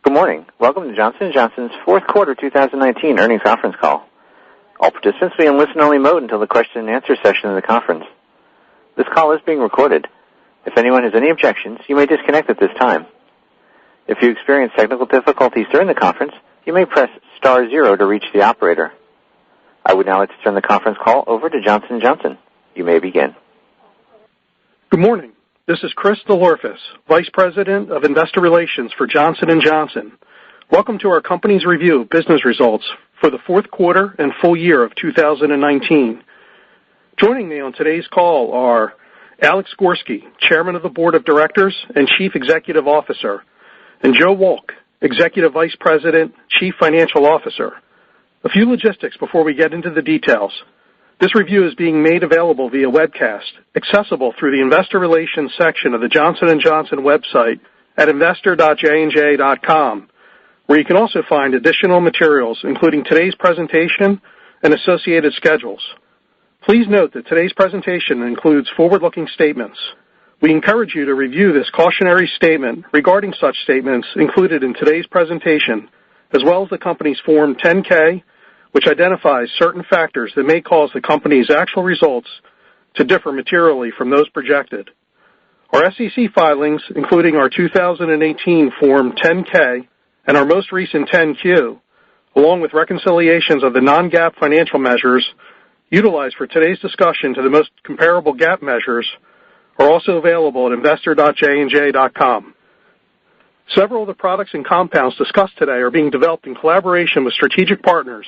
Good morning. Welcome to Johnson & Johnson's fourth quarter 2019 earnings conference call. All participants will be in listen-only mode until the question and answer session of the conference. This call is being recorded. If anyone has any objections, you may disconnect at this time. If you experience technical difficulties during the conference, you may press star 0 to reach the operator. I would now like to turn the conference call over to Johnson & Johnson. You may begin. Good morning. This is Chris DeLorphis, Vice President of Investor Relations for Johnson & Johnson. Welcome to our company's review of business results for the fourth quarter and full year of 2019. Joining me on today's call are Alex Gorsky, Chairman of the Board of Directors and Chief Executive Officer, and Joe Wolk, Executive Vice President, Chief Financial Officer. A few logistics before we get into the details. This review is being made available via webcast, accessible through the Investor Relations section of the Johnson & Johnson website at investor.jnj.com, where you can also find additional materials, including today's presentation and associated schedules. Please note that today's presentation includes forward-looking statements. We encourage you to review this cautionary statement regarding such statements included in today's presentation, as well as the company's Form 10-K, which identifies certain factors that may cause the company's actual results to differ materially from those projected. Our SEC filings, including our 2018 Form 10-K and our most recent 10-Q, along with reconciliations of the non-GAAP financial measures utilized for today's discussion to the most comparable GAAP measures, are also available at investor.jnj.com. Several of the products and compounds discussed today are being developed in collaboration with strategic partners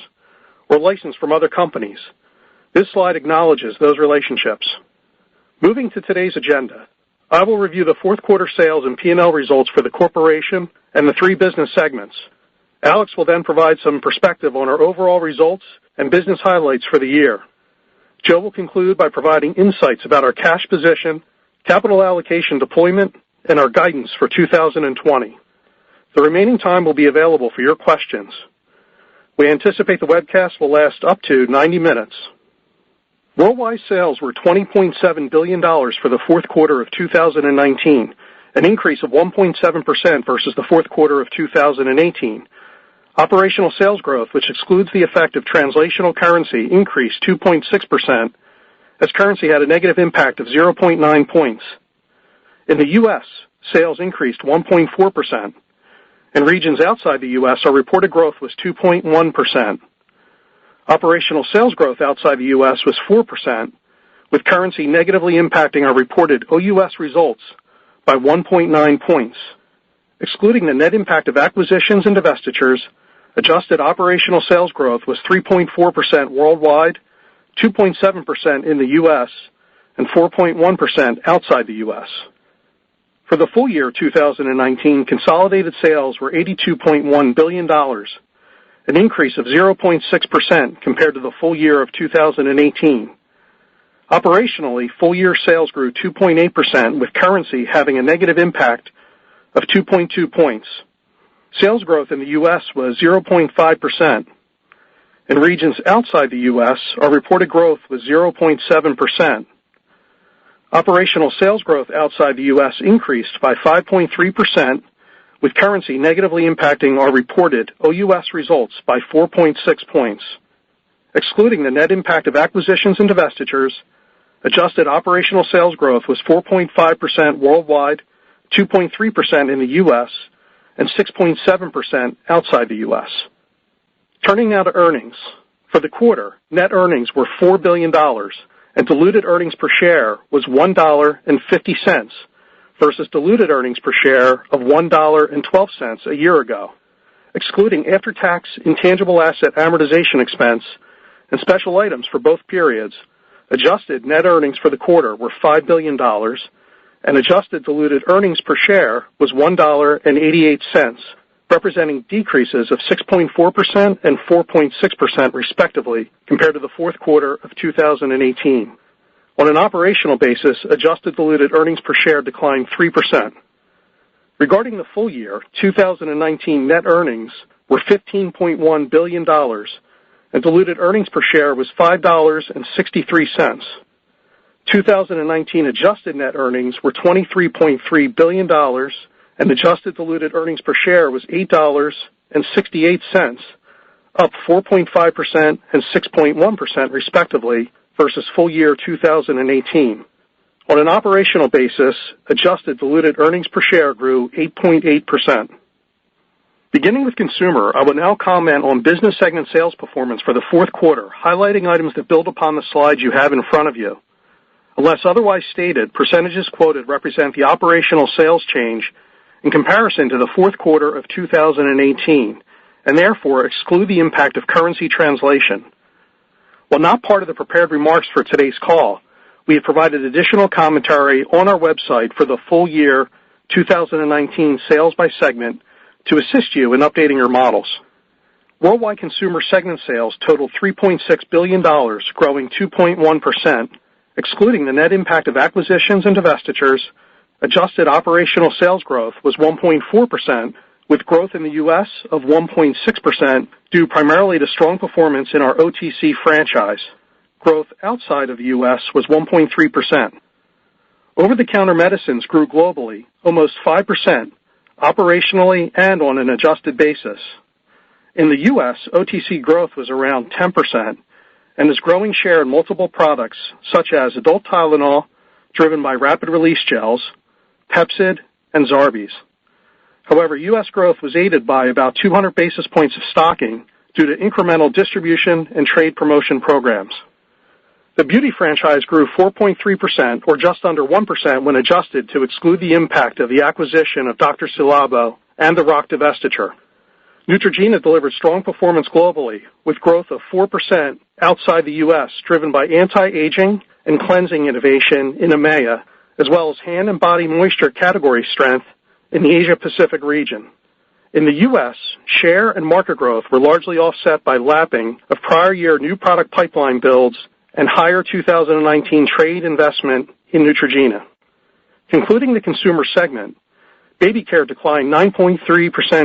or licensed from other companies. This slide acknowledges those relationships. Moving to today's agenda, I will review the fourth quarter sales and P&L results for the corporation and the three business segments. Alex will then provide some perspective on our overall results and business highlights for the year. Joe will conclude by providing insights about our cash position, capital allocation deployment, and our guidance for 2020. The remaining time will be available for your questions. We anticipate the webcast will last up to 90 minutes. Worldwide sales were $20.7 billion for the fourth quarter of 2019, an increase of 1.7% versus the fourth quarter of 2018. Operational sales growth, which excludes the effect of translational currency, increased 2.6%, as currency had a negative impact of 0.9 points. In the U.S., sales increased 1.4%. In regions outside the U.S., our reported growth was 2.1%. Operational sales growth outside the U.S. was 4%, with currency negatively impacting our reported OUS results by 1.9 points. Excluding the net impact of acquisitions and divestitures, adjusted operational sales growth was 3.4% worldwide, 2.7% in the U.S., and 4.1% outside the U.S. For the full year 2019, consolidated sales were $82.1 billion, an increase of 0.6% compared to the full year of 2018. Operationally, full year sales grew 2.8%, with currency having a negative impact of 2.2 points. Sales growth in the U.S. was 0.5%. In regions outside the U.S., our reported growth was 0.7%. Operational sales growth outside the U.S. increased by 5.3%, with currency negatively impacting our reported OUS results by 4.6 points. Excluding the net impact of acquisitions and divestitures, adjusted operational sales growth was 4.5% worldwide, 2.3% in the U.S., and 6.7% outside the U.S. Turning now to earnings. For the quarter, net earnings were $4 billion, and diluted earnings per share was $1.50 versus diluted earnings per share of $1.12 a year ago. Excluding after-tax intangible asset amortization expense and special items for both periods, adjusted net earnings for the quarter were $5 billion, and adjusted diluted earnings per share was $1.88, representing decreases of 6.4% and 4.6% respectively compared to the fourth quarter of 2018. On an operational basis, adjusted diluted earnings per share declined 3%. Regarding the full year, 2019 net earnings were $15.1 billion, and diluted earnings per share was $5.63. 2019 adjusted net earnings were $23.3 billion, and adjusted diluted earnings per share was $8.68, up 4.5% and 6.1% respectively versus full year 2018. On an operational basis, adjusted diluted earnings per share grew 8.8%. Beginning with consumer, I will now comment on business segment sales performance for the fourth quarter, highlighting items that build upon the slides you have in front of you. Unless otherwise stated, percentages quoted represent the operational sales change in comparison to the fourth quarter of 2018, and therefore exclude the impact of currency translation. While not part of the prepared remarks for today's call, we have provided additional commentary on our website for the full year 2019 sales by segment to assist you in updating your models. Worldwide consumer segment sales totaled $3.6 billion, growing 2.1%. Excluding the net impact of acquisitions and divestitures, adjusted operational sales growth was 1.4%, with growth in the U.S. of 1.6%, due primarily to strong performance in our OTC franchise. Growth outside of the U.S. was 1.3%. Over-the-counter medicines grew globally, almost 5%, operationally and on an adjusted basis. In the U.S., OTC growth was around 10% and is growing share in multiple products such as adult Tylenol, driven by rapid-release gels, Pepcid, and Zarbee's. However, U.S. growth was aided by about 200 basis points of stocking due to incremental distribution and trade promotion programs. The beauty franchise grew 4.3%, or just under 1% when adjusted to exclude the impact of the acquisition of Dr. Silabo and the Rock divestiture. Neutrogena delivered strong performance globally, with growth of 4% outside the U.S., driven by anti-aging and cleansing innovation in EMEA, as well as hand and body moisture category strength in the Asia-Pacific region. In the U.S., share and market growth were largely offset by lapping of prior year new product pipeline builds and higher 2019 trade investment in Neutrogena. Concluding the consumer segment, baby care declined 9.3%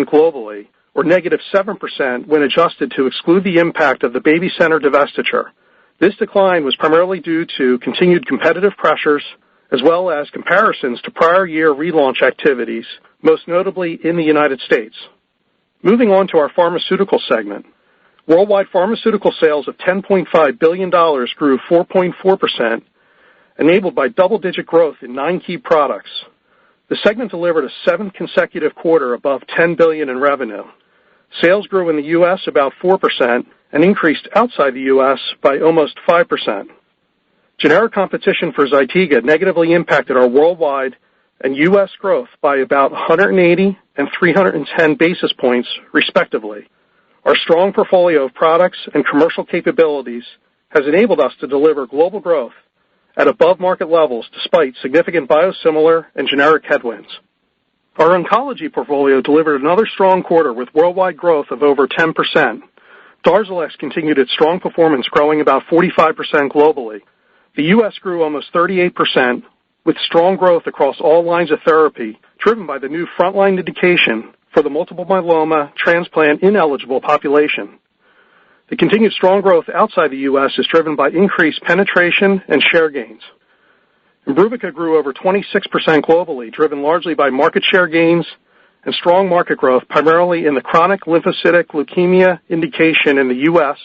globally, or negative 7% when adjusted to exclude the impact of the Baby Center divestiture. This decline was primarily due to continued competitive pressures, as well as comparisons to prior year relaunch activities, most notably in the United States. Moving on to our pharmaceutical segment. Worldwide pharmaceutical sales of $10.5 billion grew 4.4%, enabled by double-digit growth in 9 key products. The segment delivered a 7th consecutive quarter above $10 billion in revenue. Sales grew in the U.S. about 4% and increased outside the U.S. by almost 5%. Generic competition for Zytiga negatively impacted our worldwide and U.S. growth by about 180 and 310 basis points, respectively. Our strong portfolio of products and commercial capabilities has enabled us to deliver global growth at above-market levels despite significant biosimilar and generic headwinds. Our oncology portfolio delivered another strong quarter with worldwide growth of over 10%. Darzalex continued its strong performance, growing about 45% globally. The U.S. grew almost 38%, with strong growth across all lines of therapy, driven by the new frontline indication for the multiple myeloma transplant-ineligible population. The continued strong growth outside the U.S. is driven by increased penetration and share gains. Imbruvica grew over 26% globally, driven largely by market share gains and strong market growth, primarily in the chronic lymphocytic leukemia indication in the U.S.,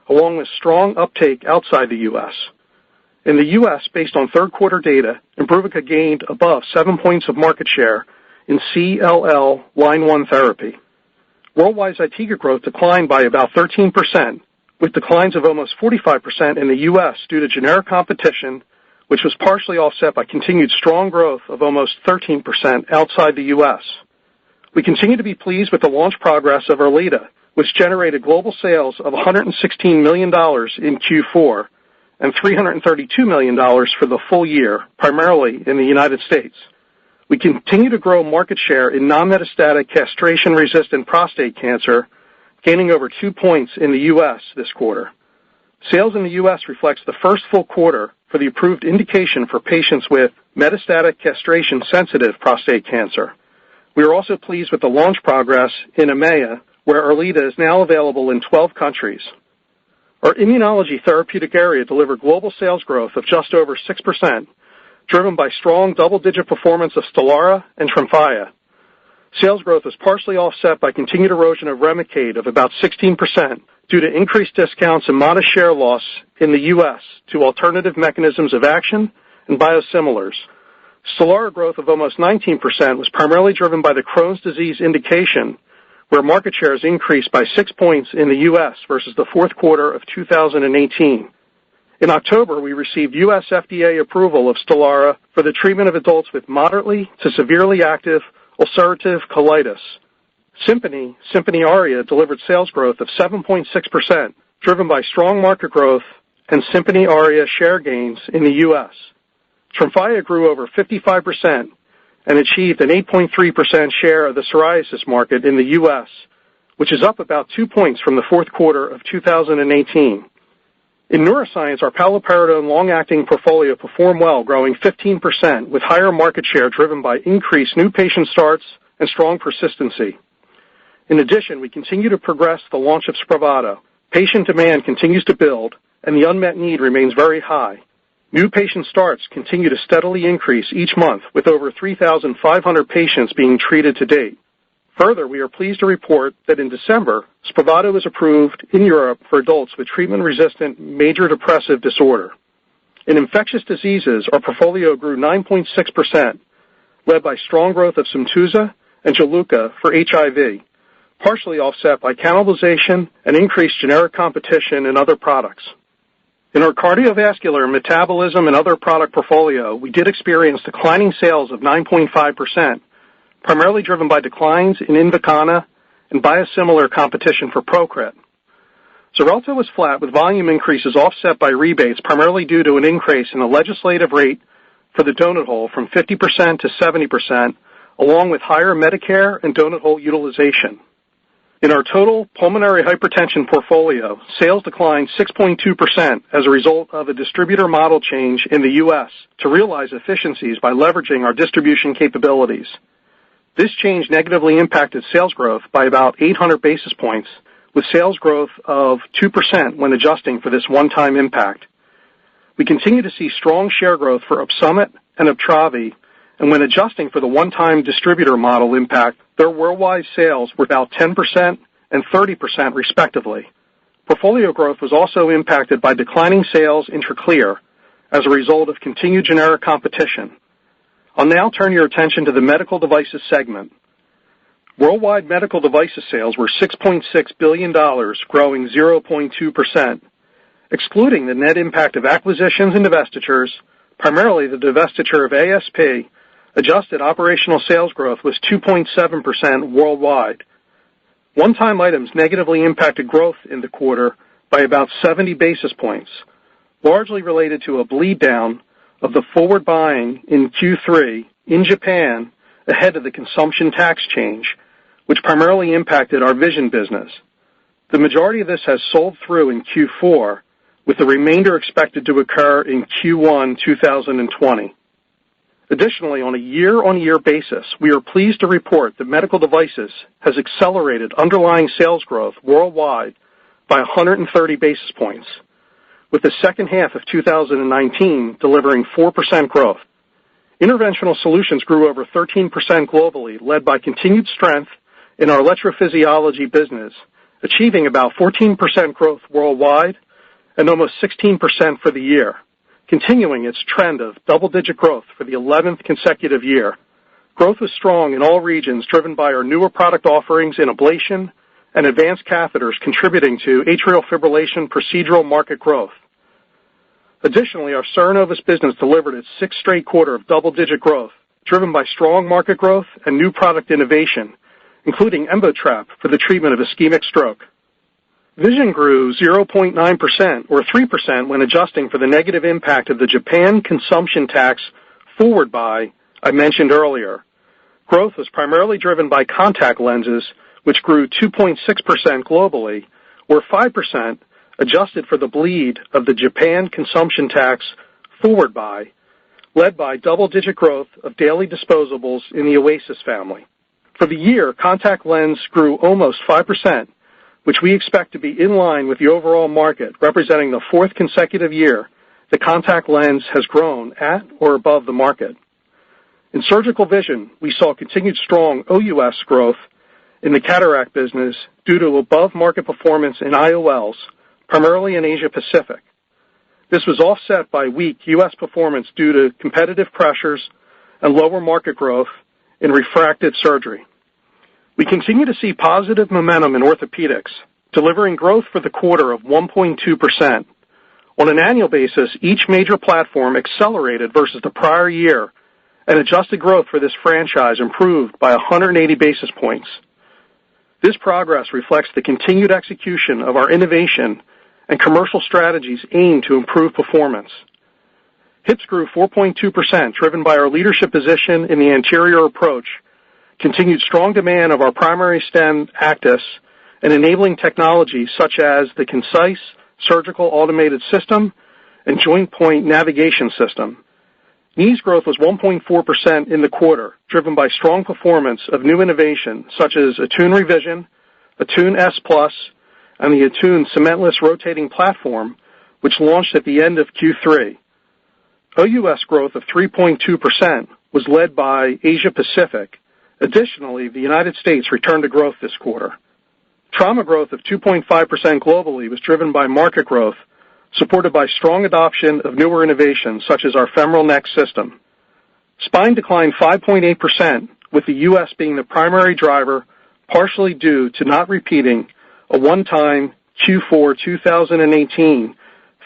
along with strong uptake outside the U.S. In the U.S., based on third quarter data, Imbruvica gained above 7 points of market share in CLL line 1 therapy. Worldwide Zytiga growth declined by about 13%, with declines of almost 45% in the U.S. due to generic competition, which was partially offset by continued strong growth of almost 13% outside the U.S. We continue to be pleased with the launch progress of Erleada, which generated global sales of $116 million in Q4 and $332 million for the full year, primarily in the United States. We continue to grow market share in non-metastatic castration-resistant prostate cancer, gaining over 2 points in the U.S. this quarter. Sales in the U.S. reflects the first full quarter for the approved indication for patients with metastatic castration-sensitive prostate cancer. We are also pleased with the launch progress in EMEA, where Erleada is now available in 12 countries. Our immunology therapeutic area delivered global sales growth of just over 6%, driven by strong double-digit performance of Stelara and Tremfya. Sales growth was partially offset by continued erosion of Remicade of about 16% due to increased discounts and modest share loss in the U.S. to alternative mechanisms of action and biosimilars. Stelara growth of almost 19% was primarily driven by the Crohn's disease indication, where market shares increased by 6 points in the U.S. versus the fourth quarter of 2018. In October, we received U.S. FDA approval of Stelara for the treatment of adults with moderately to severely active ulcerative colitis. Simponi Aria delivered sales growth of 7.6%, driven by strong market growth and Simponi Aria share gains in the U.S. Tremfya grew over 55% and achieved an 8.3% share of the psoriasis market in the U.S., which is up about 2 points from the fourth quarter of 2018. In neuroscience, our paliperidone long-acting portfolio performed well, growing 15%, with higher market share driven by increased new patient starts and strong persistency. In addition, we continue to progress the launch of Spravato. Patient demand continues to build, and the unmet need remains very high. New patient starts continue to steadily increase each month, with over 3,500 patients being treated to date. Further, we are pleased to report that in December, Spravato was approved in Europe for adults with treatment-resistant major depressive disorder. In infectious diseases, our portfolio grew 9.6%, led by strong growth of Simtuza and Juluca for HIV, partially offset by cannibalization and increased generic competition in other products. In our cardiovascular, metabolism, and other product portfolio, we did experience declining sales of 9.5%, primarily driven by declines in Invokana and biosimilar competition for Procrit. Xarelto was flat, with volume increases offset by rebates, primarily due to an increase in the legislative rate for the donut hole from 50% to 70%, along with higher Medicare and donut hole utilization. In our total pulmonary hypertension portfolio, sales declined 6.2% as a result of a distributor model change in the U.S. to realize efficiencies by leveraging our distribution capabilities. This change negatively impacted sales growth by about 800 basis points, with sales growth of 2% when adjusting for this one-time impact. We continue to see strong share growth for Opsumit and Uptravi, and when adjusting for the one-time distributor model impact, their worldwide sales were about 10% and 30% respectively. Portfolio growth was also impacted by declining sales in Tracleer as a result of continued generic competition. I'll now turn your attention to the medical devices segment. Worldwide medical devices sales were $6.6 billion, growing 0.2%. Excluding the net impact of acquisitions and divestitures, primarily the divestiture of ASP, adjusted operational sales growth was 2.7% worldwide. One-time items negatively impacted growth in the quarter by about 70 basis points, largely related to a bleed down of the forward buying in Q3 in Japan ahead of the consumption tax change, which primarily impacted our vision business. The majority of this has sold through in Q4, with the remainder expected to occur in Q1 2020. Additionally, on a year-on-year basis, we are pleased to report that medical devices has accelerated underlying sales growth worldwide by 130 basis points, with the second half of 2019 delivering 4% growth. Interventional solutions grew over 13% globally, led by continued strength in our electrophysiology business, achieving about 14% growth worldwide and almost 16% for the year, continuing its trend of double-digit growth for the 11th consecutive year. Growth was strong in all regions, driven by our newer product offerings in ablation and advanced catheters, contributing to atrial fibrillation procedural market growth. Additionally, our Cerenovus business delivered its sixth straight quarter of double-digit growth, driven by strong market growth and new product innovation, including Embotrap for the treatment of ischemic stroke. Vision grew 0.9%, or 3% when adjusting for the negative impact of the Japan consumption tax forward buy I mentioned earlier. Growth was primarily driven by contact lenses, which grew 2.6% globally, or 5% adjusted for the bleed of the Japan consumption tax forward buy, led by double-digit growth of daily disposables in the Oasis family. For the year, contact lens grew almost 5%, which we expect to be in line with the overall market, representing the fourth consecutive year the contact lens has grown at or above the market. In surgical vision, we saw continued strong OUS growth in the cataract business due to above-market performance in IOLs, primarily in Asia Pacific. This was offset by weak U.S. performance due to competitive pressures and lower market growth in refractive surgery. We continue to see positive momentum in orthopedics, delivering growth for the quarter of 1.2%. On an annual basis, each major platform accelerated versus the prior year, and adjusted growth for this franchise improved by 180 basis points. This progress reflects the continued execution of our innovation and commercial strategies aimed to improve performance. Hips grew 4.2%, driven by our leadership position in the anterior approach, continued strong demand of our primary stem Actis, and enabling technologies such as the Concise Surgical Automated System and Joint Point Navigation System. Knees growth was 1.4% in the quarter, driven by strong performance of new innovation such as Attune Revision, Attune S+, and the Attune cementless rotating platform, which launched at the end of Q3. OUS growth of 3.2% was led by Asia Pacific. Additionally, the United States returned to growth this quarter. Trauma growth of 2.5% globally was driven by market growth, supported by strong adoption of newer innovations such as our femoral neck system. Spine declined 5.8%, with the U.S. being the primary driver, partially due to not repeating a one-time Q4 2018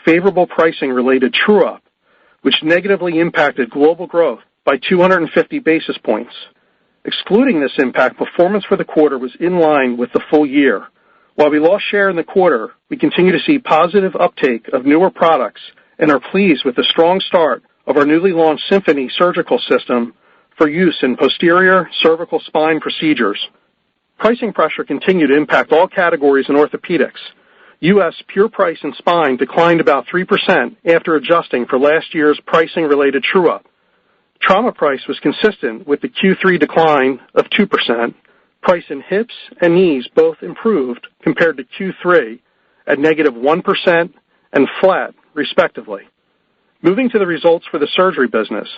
favorable pricing-related true-up, which negatively impacted global growth by 250 basis points. Excluding this impact, performance for the quarter was in line with the full year. While we lost share in the quarter, we continue to see positive uptake of newer products and are pleased with the strong start of our newly launched Symphony surgical system for use in posterior cervical spine procedures. Pricing pressure continued to impact all categories in orthopedics. U.S. pure price in spine declined about 3% after adjusting for last year's pricing-related true-up. Trauma price was consistent with the Q3 decline of 2%. Price in hips and knees both improved compared to Q3 at negative 1% and flat, respectively. Moving to the results for the surgery business.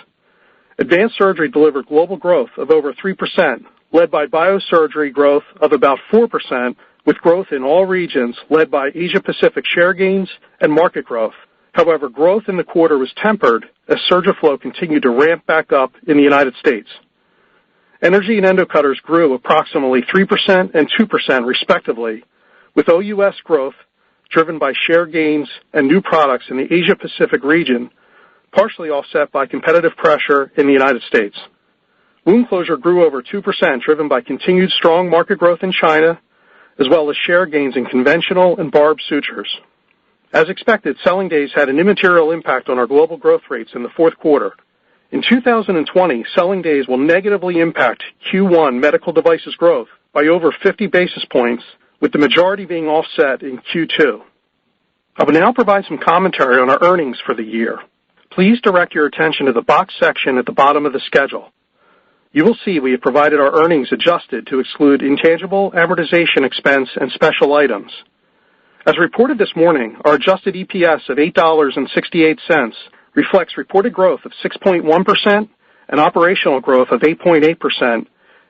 Advanced surgery delivered global growth of over 3%, led by biosurgery growth of about 4%, with growth in all regions led by Asia-Pacific share gains and market growth. However, growth in the quarter was tempered as Surgiflow continued to ramp back up in the United States. Energy and endocutters grew approximately 3% and 2%, respectively, with OUS growth driven by share gains and new products in the Asia-Pacific region, partially offset by competitive pressure in the United States. Wound closure grew over 2%, driven by continued strong market growth in China, as well as share gains in conventional and barbed sutures. As expected, selling days had an immaterial impact on our global growth rates in the fourth quarter. In 2020, selling days will negatively impact Q1 medical devices growth by over 50 basis points, with the majority being offset in Q2. I will now provide some commentary on our earnings for the year. Please direct your attention to the box section at the bottom of the schedule. You will see we have provided our earnings adjusted to exclude intangible amortization expense and special items. As reported this morning, our adjusted EPS of $8.68 reflects reported growth of 6.1% and operational growth of 8.8%,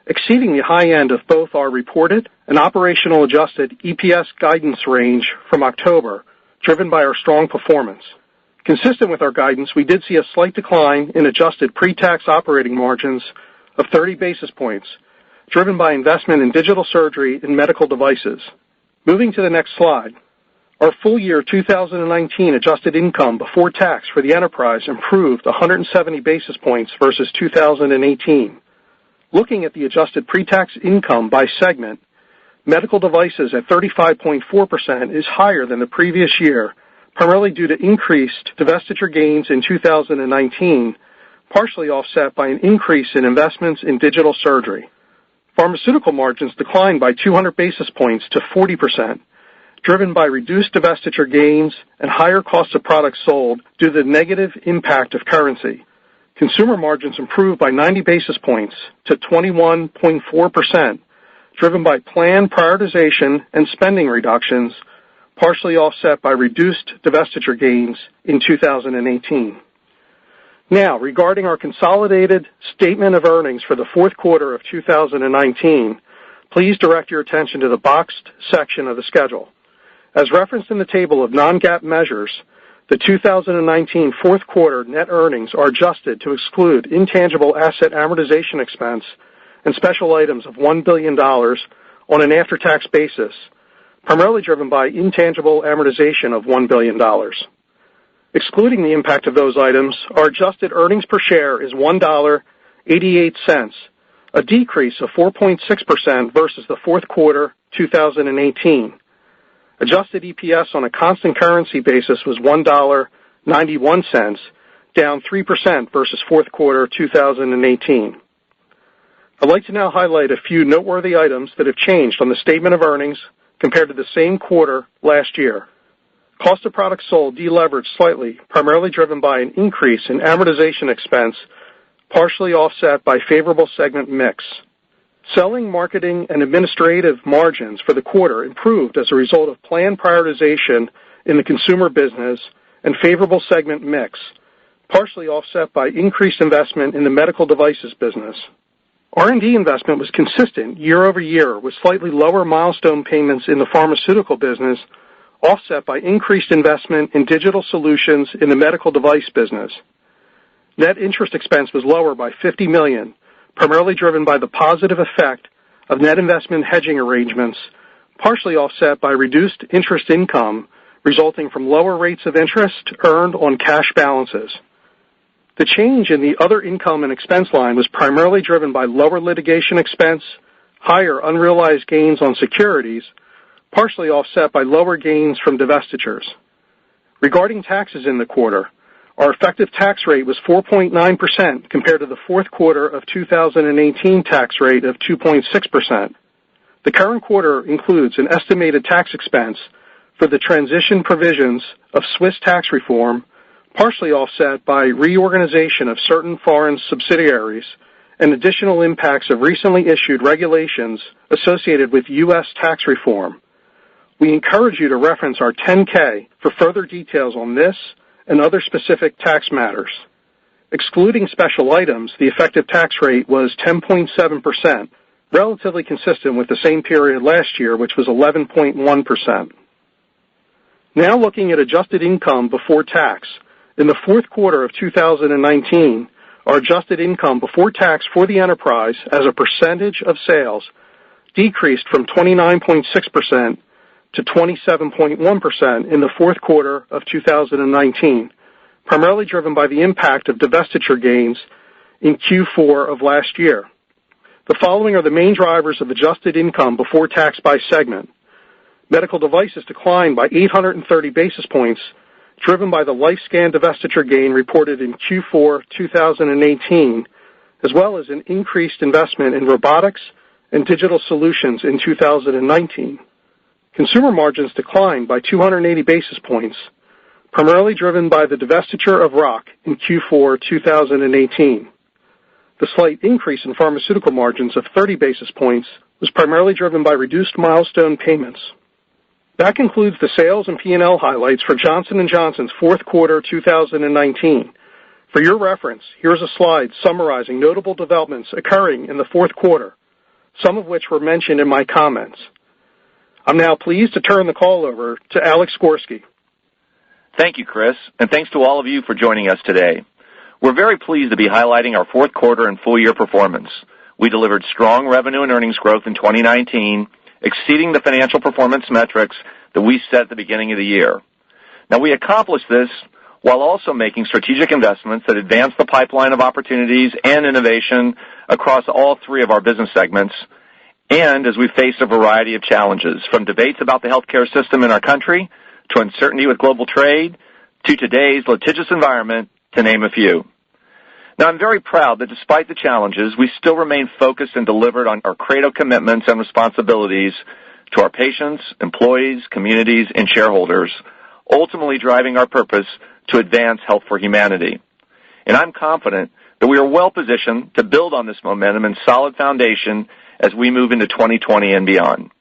exceeding the high end of both our reported and operational adjusted EPS guidance range from October, driven by our strong performance. Consistent with our guidance, we did see a slight decline in adjusted pre-tax operating margins of 30 basis points, driven by investment in digital surgery and medical devices. Moving to the next slide. Our full year 2019 adjusted income before tax for the enterprise improved 170 basis points versus 2018. Looking at the adjusted pre-tax income by segment, medical devices at 35.4% is higher than the previous year, primarily due to increased divestiture gains in 2019, partially offset by an increase in investments in digital surgery. Pharmaceutical margins declined by 200 basis points to 40%, driven by reduced divestiture gains and higher cost of products sold due to the negative impact of currency. Consumer margins improved by 90 basis points to 21.4%, driven by planned prioritization and spending reductions, partially offset by reduced divestiture gains in 2018. Now, regarding our consolidated statement of earnings for the fourth quarter of 2019, please direct your attention to the boxed section of the schedule. As referenced in the table of non-GAAP measures, the 2019 fourth quarter net earnings are adjusted to exclude intangible asset amortization expense and special items of $1 billion on an after-tax basis, primarily driven by intangible amortization of $1 billion. Excluding the impact of those items, our adjusted earnings per share is $1.88, a decrease of 4.6% versus the fourth quarter 2018. Adjusted EPS on a constant currency basis was $1.91, down 3% versus fourth quarter 2018. I'd like to now highlight a few noteworthy items that have changed on the statement of earnings compared to the same quarter last year. Cost of products sold deleveraged slightly, primarily driven by an increase in amortization expense, partially offset by favorable segment mix. Selling, marketing, and administrative margins for the quarter improved as a result of planned prioritization in the consumer business and favorable segment mix, partially offset by increased investment in the medical devices business. R&D investment was consistent year over year, with slightly lower milestone payments in the pharmaceutical business, offset by increased investment in digital solutions in the medical device business. Net interest expense was lower by $50 million, primarily driven by the positive effect of net investment hedging arrangements, partially offset by reduced interest income resulting from lower rates of interest earned on cash balances. The change in the other income and expense line was primarily driven by lower litigation expense, higher unrealized gains on securities, partially offset by lower gains from divestitures. Regarding taxes in the quarter, our effective tax rate was 4.9% compared to the fourth quarter of 2018 tax rate of 2.6%. The current quarter includes an estimated tax expense for the transition provisions of Swiss tax reform, partially offset by reorganization of certain foreign subsidiaries and additional impacts of recently issued regulations associated with U.S. tax reform. We encourage you to reference our 10-K for further details on this and other specific tax matters. Excluding special items, the effective tax rate was 10.7%, relatively consistent with the same period last year, which was 11.1%. Now looking at adjusted income before tax. In the fourth quarter of 2019, our adjusted income before tax for the enterprise as a percentage of sales decreased from 29.6% to 27.1% in the fourth quarter of 2019, primarily driven by the impact of divestiture gains in Q4 of last year. The following are the main drivers of adjusted income before tax by segment. Medical devices declined by 830 basis points, driven by the LifeScan divestiture gain reported in Q4 2018, as well as an increased investment in robotics and digital solutions in 2019. Consumer margins declined by 280 basis points, primarily driven by the divestiture of Rock in Q4 2018. The slight increase in pharmaceutical margins of 30 basis points was primarily driven by reduced milestone payments. That concludes the sales and P&L highlights for Johnson & Johnson's fourth quarter 2019. For your reference, here's a slide summarizing notable developments occurring in the fourth quarter, some of which were mentioned in my comments. I'm now pleased to turn the call over to Alex Gorsky. Thank you, Chris, and thanks to all of you for joining us today. We're very pleased to be highlighting our fourth quarter and full year performance. We delivered strong revenue and earnings growth in 2019, exceeding the financial performance metrics that we set at the beginning of the year. Now, we accomplished this while also making strategic investments that advance the pipeline of opportunities and innovation across all three of our business segments, and as we face a variety of challenges, from debates about the healthcare system in our country, to uncertainty with global trade, to today's litigious environment, to name a few. Now, I'm very proud that despite the challenges, we still remain focused and delivered on our credo commitments and responsibilities to our patients, employees, communities, and shareholders, ultimately driving our purpose to advance health for humanity. And I'm confident that we are well positioned to build on this momentum and solid foundation as we move into 2020 and beyond.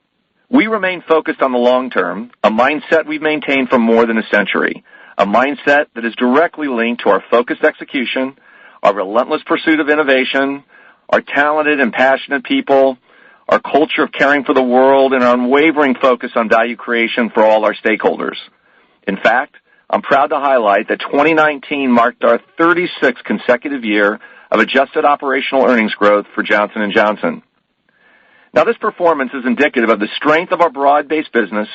We remain focused on the long term, a mindset we've maintained for more than a century. a mindset that is directly linked to our focused execution, our relentless pursuit of innovation, our talented and passionate people, our culture of caring for the world, and our unwavering focus on value creation for all our stakeholders. In fact, I'm proud to highlight that 2019 marked our 36th consecutive year of adjusted operational earnings growth for Johnson & Johnson. Now, this performance is indicative of the strength of our broad-based business,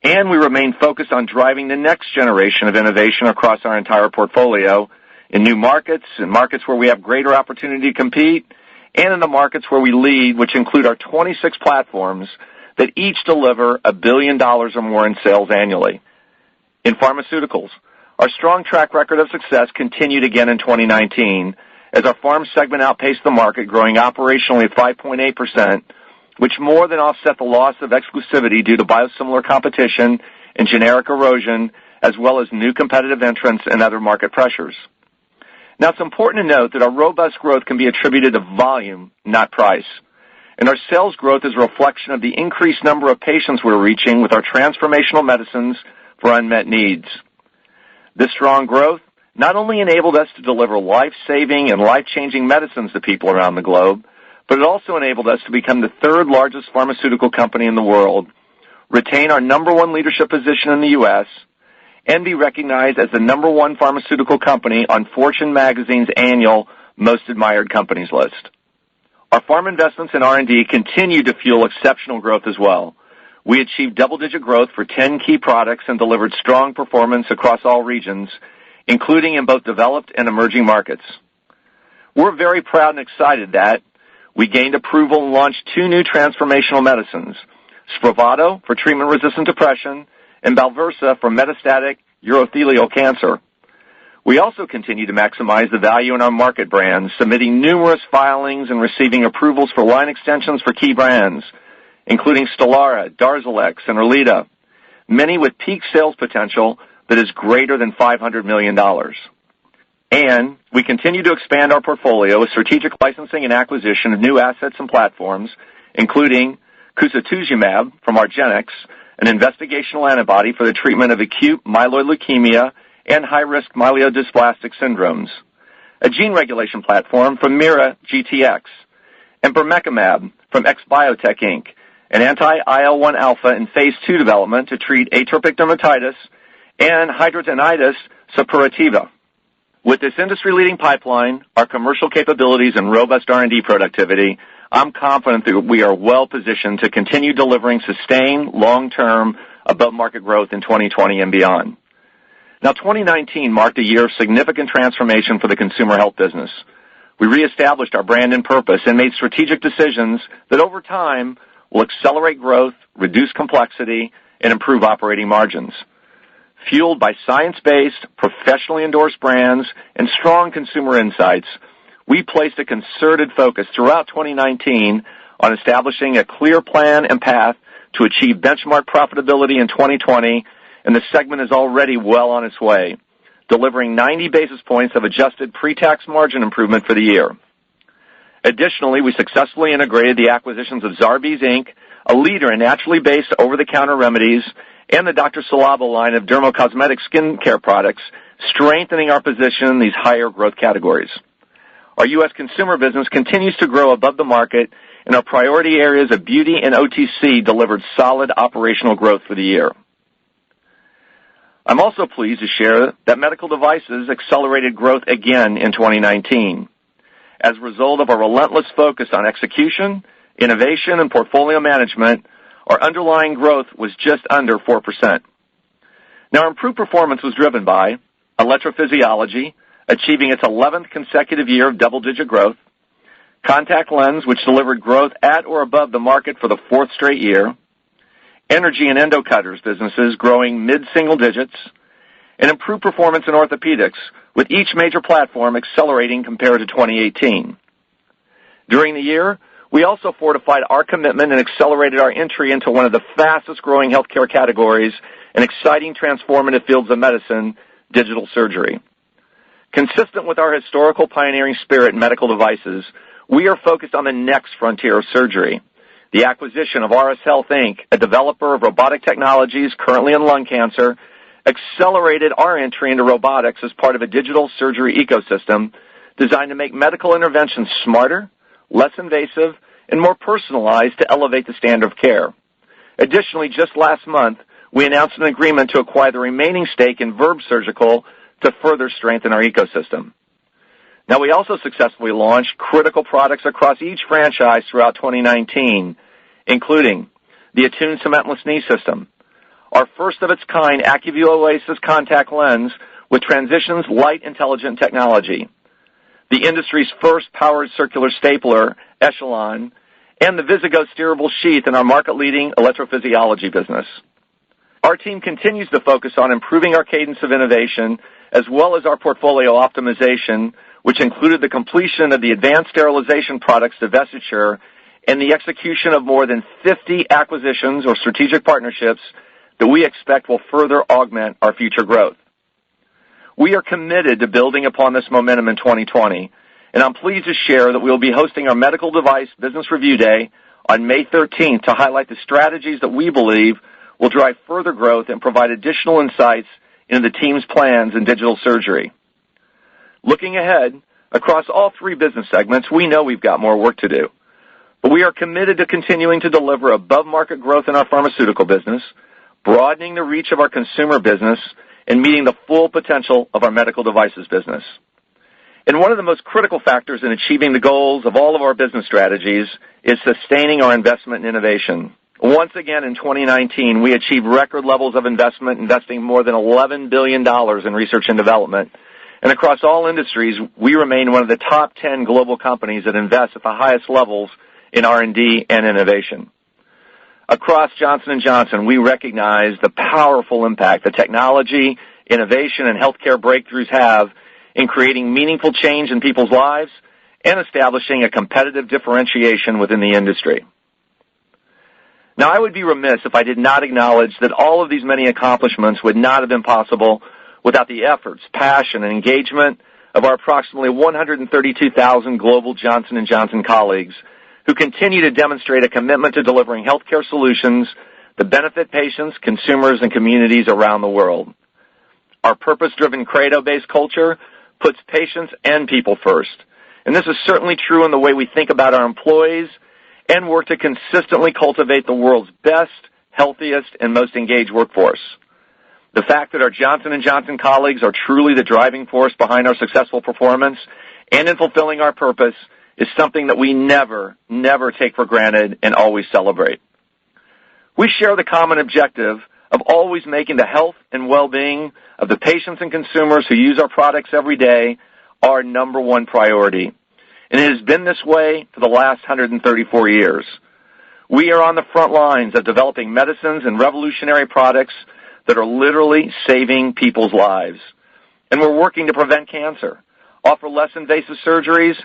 and we remain focused on driving the next generation of innovation across our entire portfolio in new markets, in markets where we have greater opportunity to compete, and in the markets where we lead, which include our 26 platforms that each deliver $1 billion or more in sales annually. In pharmaceuticals, our strong track record of success continued again in 2019 as our farm segment outpaced the market, growing operationally at 5.8%, which more than offset the loss of exclusivity due to biosimilar competition and generic erosion, as well as new competitive entrants and other market pressures. Now, it's important to note that our robust growth can be attributed to volume, not price. And our sales growth is a reflection of the increased number of patients we're reaching with our transformational medicines for unmet needs. This strong growth not only enabled us to deliver life-saving and life-changing medicines to people around the globe, but it also enabled us to become the third largest pharmaceutical company in the world, retain our number one leadership position in the U.S., and be recognized as the number one pharmaceutical company on Fortune magazine's annual Most Admired Companies list. Our farm investments in R&D continue to fuel exceptional growth as well. We achieved double-digit growth for 10 key products and delivered strong performance across all regions, including in both developed and emerging markets. We're very proud and excited that we gained approval and launched 2 new transformational medicines, Spravato for treatment-resistant depression and Balversa for metastatic urothelial cancer. We also continue to maximize the value in our market brands, submitting numerous filings and receiving approvals for line extensions for key brands, including Stelara, Darzalex, and Erleada, many with peak sales potential that is greater than $500 million. And we continue to expand our portfolio with strategic licensing and acquisition of new assets and platforms, including Cusatuzumab from argenx, an investigational antibody for the treatment of acute myeloid leukemia and high-risk myelodysplastic syndromes, a gene regulation platform from Mira GTX, and Bermekimab from XBiotech Inc., an anti-IL-1 alpha in phase 2 development to treat atopic dermatitis and hidradenitis suppurativa. With this industry-leading pipeline, our commercial capabilities, and robust R&D productivity, I'm confident that we are well-positioned to continue delivering sustained, long-term, above-market growth in 2020 and beyond. Now, 2019 marked a year of significant transformation for the consumer health business. We reestablished our brand and purpose and made strategic decisions that over time will accelerate growth, reduce complexity, and improve operating margins. Fueled by science-based, professionally endorsed brands and strong consumer insights, we placed a concerted focus throughout 2019 on establishing a clear plan and path to achieve benchmark profitability in 2020, and the segment is already well on its way, delivering 90 basis points of adjusted pre-tax margin improvement for the year. Additionally, we successfully integrated the acquisitions of Zarbee's Inc., a leader in naturally based over-the-counter remedies, and the Dr. Salavo line of dermocosmetic skincare products, strengthening our position in these higher growth categories. Our U.S. consumer business continues to grow above the market, and our priority areas of beauty and OTC delivered solid operational growth for the year. I'm also pleased to share that medical devices accelerated growth again in 2019. As a result of our relentless focus on execution, innovation, and portfolio management, our underlying growth was just under 4%. Now, our improved performance was driven by electrophysiology, achieving its 11th consecutive year of double-digit growth, contact lens, which delivered growth at or above the market for the 4th straight year, energy and endocutters businesses growing mid-single digits, and improved performance in orthopedics, with each major platform accelerating compared to 2018. During the year, we also fortified our commitment and accelerated our entry into one of the fastest-growing healthcare categories and exciting transformative fields of medicine, digital surgery. Consistent with our historical pioneering spirit in medical devices, we are focused on the next frontier of surgery, the acquisition of RS Health Inc., a developer of robotic technologies currently in lung cancer, accelerated our entry into robotics as part of a digital surgery ecosystem designed to make medical interventions smarter, less invasive, and more personalized to elevate the standard of care. Additionally, just last month, we announced an agreement to acquire the remaining stake in Verb Surgical to further strengthen our ecosystem. Now, we also successfully launched critical products across each franchise throughout 2019, including the Attune cementless knee system, our first-of-its-kind AccuView Oasis contact lens with Transitions Light Intelligent technology, the industry's first powered circular stapler, Echelon, and the Visigo steerable sheath in our market-leading electrophysiology business. Our team continues to focus on improving our cadence of innovation as well as our portfolio optimization, which included the completion of the advanced sterilization products divestiture and the execution of more than 50 acquisitions or strategic partnerships that we expect will further augment our future growth. We are committed to building upon this momentum in 2020, and I'm pleased to share that we will be hosting our Medical Device Business Review Day on May 13th to highlight the strategies that we believe will drive further growth and provide additional insights into the team's plans in digital surgery. Looking ahead, across all three business segments, we know we've got more work to do, but we are committed to continuing to deliver above-market growth in our pharmaceutical business, broadening the reach of our consumer business, and meeting the full potential of our medical devices business. And one of the most critical factors in achieving the goals of all of our business strategies is sustaining our investment in innovation. Once again, in 2019, we achieved record levels of investment, investing more than $11 billion in research and development. And across all industries, we remain one of the top 10 global companies that invest at the highest levels in R&D and innovation. Across Johnson & Johnson, we recognize the powerful impact that technology, innovation, and healthcare breakthroughs have in creating meaningful change in people's lives and establishing a competitive differentiation within the industry. Now, I would be remiss if I did not acknowledge that all of these many accomplishments would not have been possible without the efforts, passion, and engagement of our approximately 132,000 global Johnson & Johnson colleagues who continue to demonstrate a commitment to delivering healthcare solutions that benefit patients, consumers, and communities around the world. Our purpose-driven credo-based culture puts patients and people first, and this is certainly true in the way we think about our employees and work to consistently cultivate the world's best, healthiest, and most engaged workforce. The fact that our Johnson & Johnson colleagues are truly the driving force behind our successful performance and in fulfilling our purpose is something that we never take for granted and always celebrate. We share the common objective of always making the health and well-being of the patients and consumers who use our products every day our number one priority. And it has been this way for the last 134 years. We are on the front lines of developing medicines and revolutionary products that are literally saving people's lives. And we're working to prevent cancer, offer less invasive surgeries,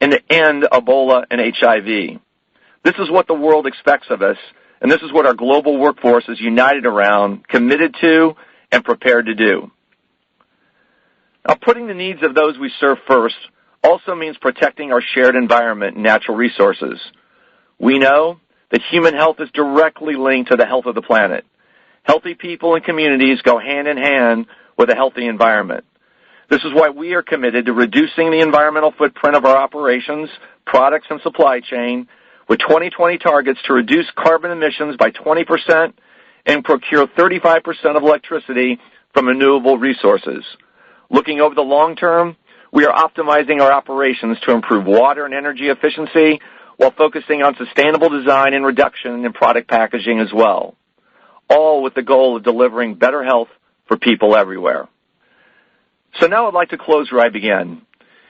and to end Ebola and HIV. This is what the world expects of us, and this is what our global workforce is united around, committed to, and prepared to do. Now, putting the needs of those we serve first also means protecting our shared environment and natural resources. We know that human health is directly linked to the health of the planet. Healthy people and communities go hand in hand with a healthy environment. This is why we are committed to reducing the environmental footprint of our operations, products, and supply chain with 2020 targets to reduce carbon emissions by 20% and procure 35% of electricity from renewable resources. Looking over the long term, we are optimizing our operations to improve water and energy efficiency while focusing on sustainable design and reduction in product packaging as well, all with the goal of delivering better health for people everywhere. So now I'd like to close where I began.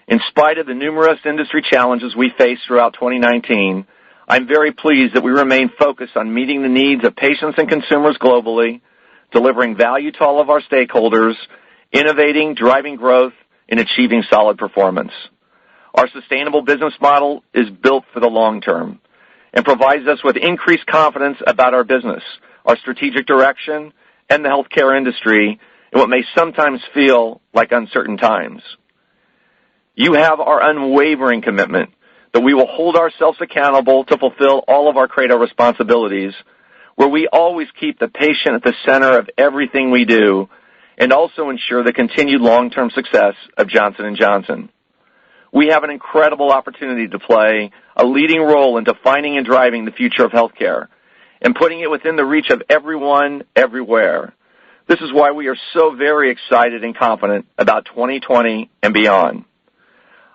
In spite of the numerous industry challenges we faced throughout 2019, I'm very pleased that we remain focused on meeting the needs of patients and consumers globally, delivering value to all of our stakeholders, innovating, driving growth, and achieving solid performance. Our sustainable business model is built for the long term and provides us with increased confidence about our business, our strategic direction, and the healthcare industry in what may sometimes feel like uncertain times. You have our unwavering commitment that we will hold ourselves accountable to fulfill all of our credo responsibilities, where we always keep the patient at the center of everything we do and also ensure the continued long-term success of Johnson & Johnson. We have an incredible opportunity to play a leading role in defining and driving the future of healthcare and putting it within the reach of everyone, everywhere. This is why we are so very excited and confident about 2020 and beyond.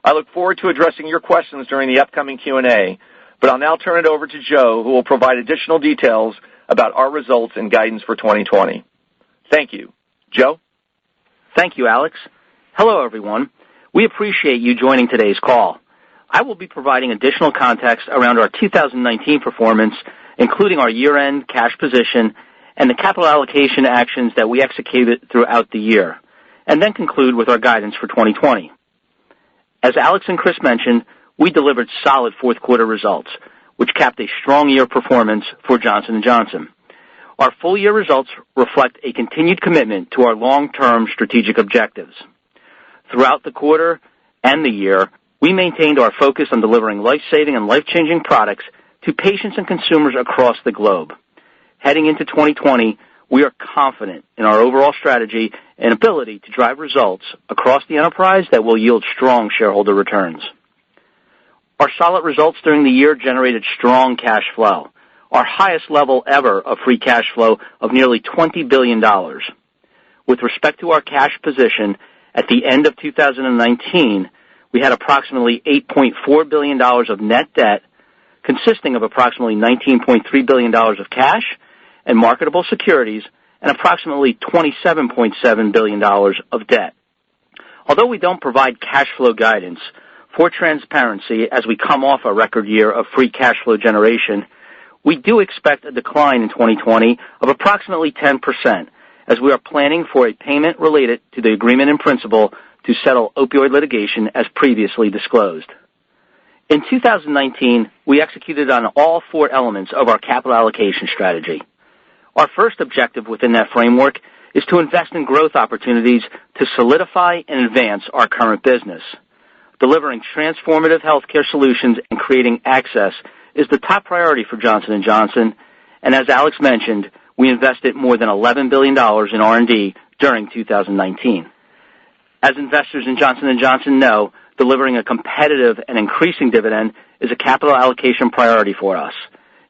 I look forward to addressing your questions during the upcoming Q&A, but I'll now turn it over to Joe, who will provide additional details about our results and guidance for 2020. Thank you. Joe? Thank you, Alex. Hello, everyone. We appreciate you joining today's call. I will be providing additional context around our 2019 performance, including our year-end cash position and the capital allocation actions that we executed throughout the year, and then conclude with our guidance for 2020. As Alex and Chris mentioned, we delivered solid fourth quarter results, which capped a strong year performance for Johnson & Johnson. Our full-year results reflect a continued commitment to our long-term strategic objectives. Throughout the quarter and the year, we maintained our focus on delivering life-saving and life-changing products to patients and consumers across the globe. Heading into 2020, we are confident in our overall strategy and ability to drive results across the enterprise that will yield strong shareholder returns. Our solid results during the year generated strong cash flow, our highest level ever of free cash flow of nearly $20 billion. With respect to our cash position, at the end of 2019, we had approximately $8.4 billion of net debt, consisting of approximately $19.3 billion of cash and marketable securities and approximately $27.7 billion of debt. Although we don't provide cash flow guidance, for transparency, as we come off a record year of free cash flow generation, we do expect a decline in 2020 of approximately 10%, as we are planning for a payment related to the agreement in principle to settle opioid litigation as previously disclosed. In 2019, we executed on all four elements of our capital allocation strategy. Our first objective within that framework is to invest in growth opportunities to solidify and advance our current business. Delivering transformative healthcare solutions and creating access is the top priority for Johnson & Johnson, and as Alex mentioned, we invested more than $11 billion in R&D during 2019. As investors in Johnson & Johnson know, delivering a competitive and increasing dividend is a capital allocation priority for us.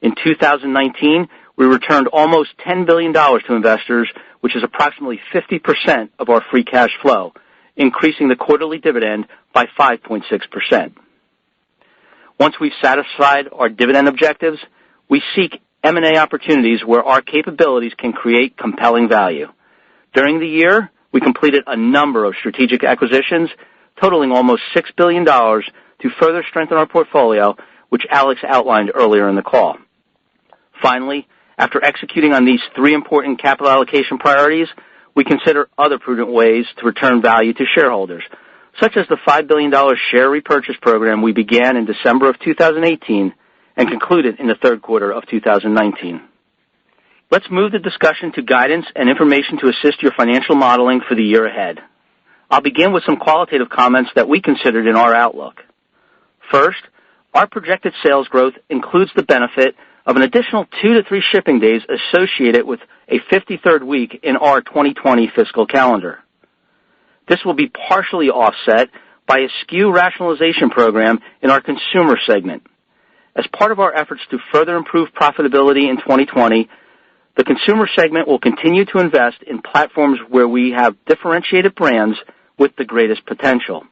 In 2019, we returned almost $10 billion to investors, which is approximately 50% of our free cash flow, increasing the quarterly dividend by 5.6%. Once we've satisfied our dividend objectives, we seek M&A opportunities where our capabilities can create compelling value. During the year, we completed a number of strategic acquisitions totaling almost $6 billion to further strengthen our portfolio, which Alex outlined earlier in the call. Finally, after executing on these three important capital allocation priorities, we consider other prudent ways to return value to shareholders, such as the $5 billion share repurchase program we began in December of 2018 and concluded in the third quarter of 2019. Let's move the discussion to guidance and information to assist your financial modeling for the year ahead. I'll begin with some qualitative comments that we considered in our outlook. First, our projected sales growth includes the benefit of an additional 2 to 3 shipping days associated with a 53rd week in our 2020 fiscal calendar. This will be partially offset by a SKU rationalization program in our consumer segment. As part of our efforts to further improve profitability in 2020, the consumer segment will continue to invest in platforms where we have differentiated brands with the greatest potential.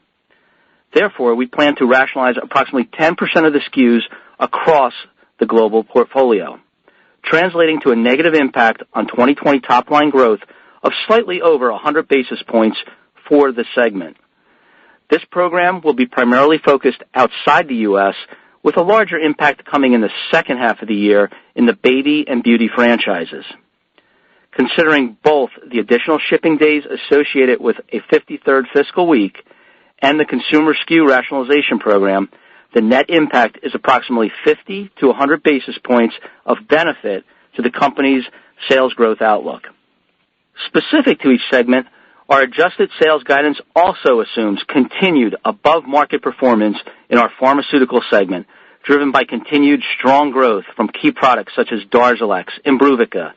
Therefore, we plan to rationalize approximately 10% of the SKUs across the global portfolio, translating to a negative impact on 2020 top-line growth of slightly over 100 basis points for the segment. This program will be primarily focused outside the U.S., with a larger impact coming in the second half of the year in the baby and beauty franchises. Considering both the additional shipping days associated with a 53rd fiscal week and the consumer SKU rationalization program, the net impact is approximately 50 to 100 basis points of benefit to the company's sales growth outlook. Specific to each segment, our adjusted sales guidance also assumes continued above-market performance in our pharmaceutical segment, driven by continued strong growth from key products such as Darzalex, Imbruvica,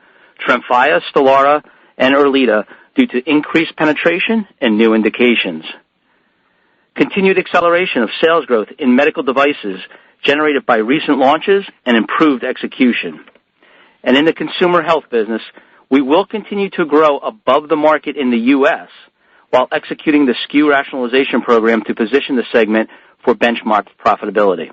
Tremfya, Stelara, and Erleada, due to increased penetration and new indications. Continued acceleration of sales growth in medical devices generated by recent launches and improved execution. And in the consumer health business, we will continue to grow above the market in the U.S. while executing the SKU rationalization program to position the segment for benchmark profitability.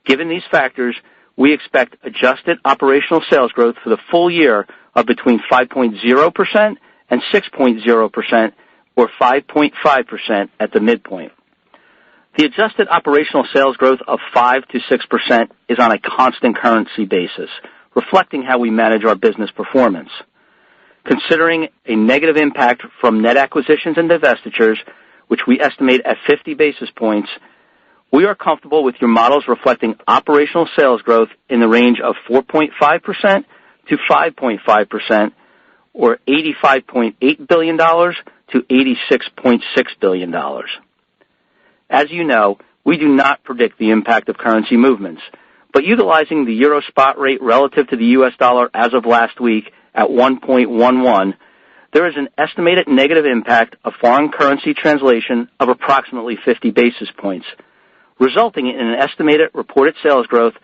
Given these factors, we expect adjusted operational sales growth for the full year of between 5.0% and 6.0%, or 5.5% at the midpoint. The adjusted operational sales growth of 5 to 6% is on a constant currency basis, reflecting how we manage our business performance. Considering a negative impact from net acquisitions and divestitures, which we estimate at 50 basis points, we are comfortable with your models reflecting operational sales growth in the range of 4.5% to 5.5%, or $85.8 billion to $86.6 billion. As you know, we do not predict the impact of currency movements, but utilizing the euro spot rate relative to the U.S. dollar as of last week at 1.11, there is an estimated negative impact of foreign currency translation of approximately 50 basis points, resulting in an estimated reported sales growth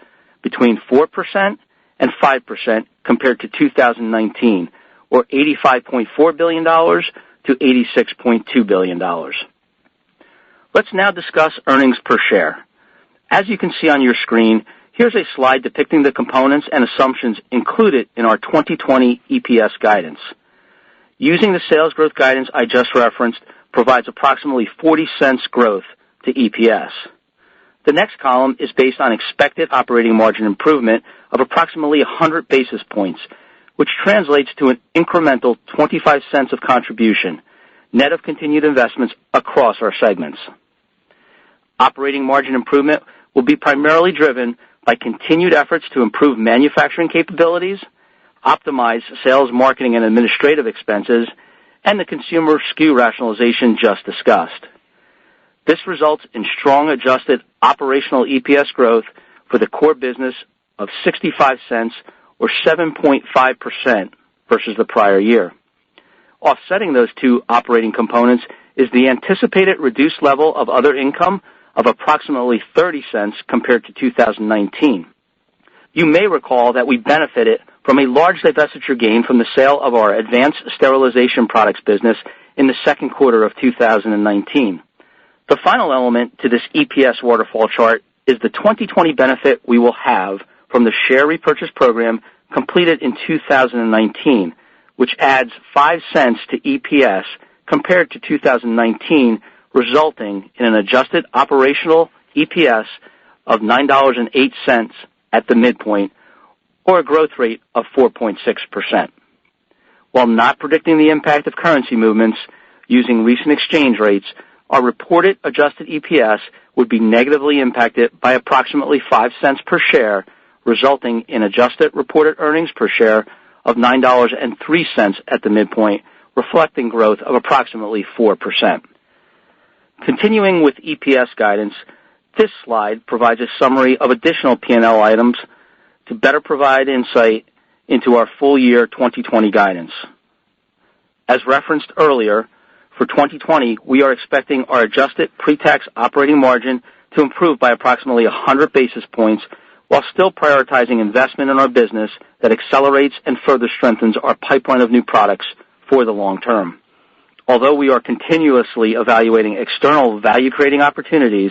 between 4% and 5% compared to 2019, or $85.4 billion to $86.2 billion. Let's now discuss earnings per share. As you can see on your screen, here's a slide depicting the components and assumptions included in our 2020 EPS guidance. Using the sales growth guidance I just referenced provides approximately 40 cents growth to EPS. The next column is based on expected operating margin improvement of approximately 100 basis points, which translates to an incremental 25 cents of contribution, net of continued investments across our segments. Operating margin improvement will be primarily driven by continued efforts to improve manufacturing capabilities, optimize sales, marketing, and administrative expenses, and the consumer SKU rationalization just discussed. This results in strong adjusted operational EPS growth for the core business of 65 cents, or 7.5% versus the prior year. Offsetting those two operating components is the anticipated reduced level of other income of approximately 30 cents compared to 2019. You may recall that we benefited from a large divestiture gain from the sale of our advanced sterilization products business in the second quarter of 2019. The final element to this EPS waterfall chart is the 2020 benefit we will have from the share repurchase program completed in 2019, which adds 5 cents to EPS compared to 2019, resulting in an adjusted operational EPS of $9.08 at the midpoint, or a growth rate of 4.6%. While not predicting the impact of currency movements using recent exchange rates, our reported adjusted EPS would be negatively impacted by approximately 5 cents per share, resulting in adjusted reported earnings per share of $9.03 at the midpoint, reflecting growth of approximately 4%. Continuing with EPS guidance, this slide provides a summary of additional P&L items to better provide insight into our full year 2020 guidance. As referenced earlier, for 2020, we are expecting our adjusted pre-tax operating margin to improve by approximately 100 basis points while still prioritizing investment in our business that accelerates and further strengthens our pipeline of new products for the long term. Although we are continuously evaluating external value-creating opportunities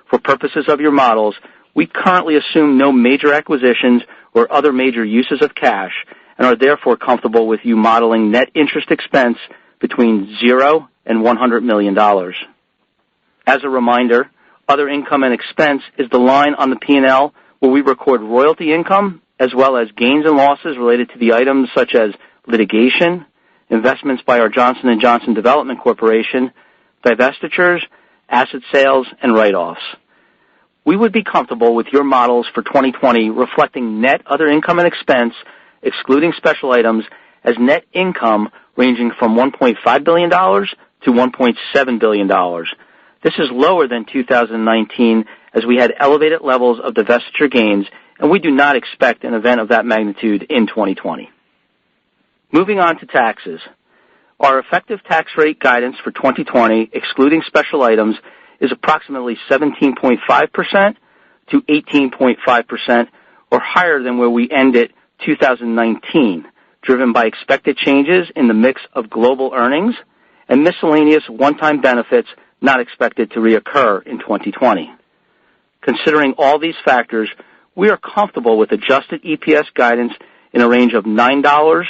for purposes of your models, we currently assume no major acquisitions or other major uses of cash and are therefore comfortable with you modeling net interest expense between $0 and $100 million. As a reminder, other income and expense is the line on the P&L where we record royalty income as well as gains and losses related to the items such as litigation, investments by our Johnson & Johnson Development Corporation, divestitures, asset sales, and write-offs. We would be comfortable with your models for 2020 reflecting net other income and expense, excluding special items, as net income ranging from $1.5 billion to $1.7 billion. This is lower than 2019 as we had elevated levels of divestiture gains, and we do not expect an event of that magnitude in 2020. Moving on to taxes. Our effective tax rate guidance for 2020, excluding special items, is approximately 17.5% to 18.5%, or higher than where we ended 2019, driven by expected changes in the mix of global earnings and miscellaneous one-time benefits not expected to reoccur in 2020. Considering all these factors, we are comfortable with adjusted EPS guidance in a range of $9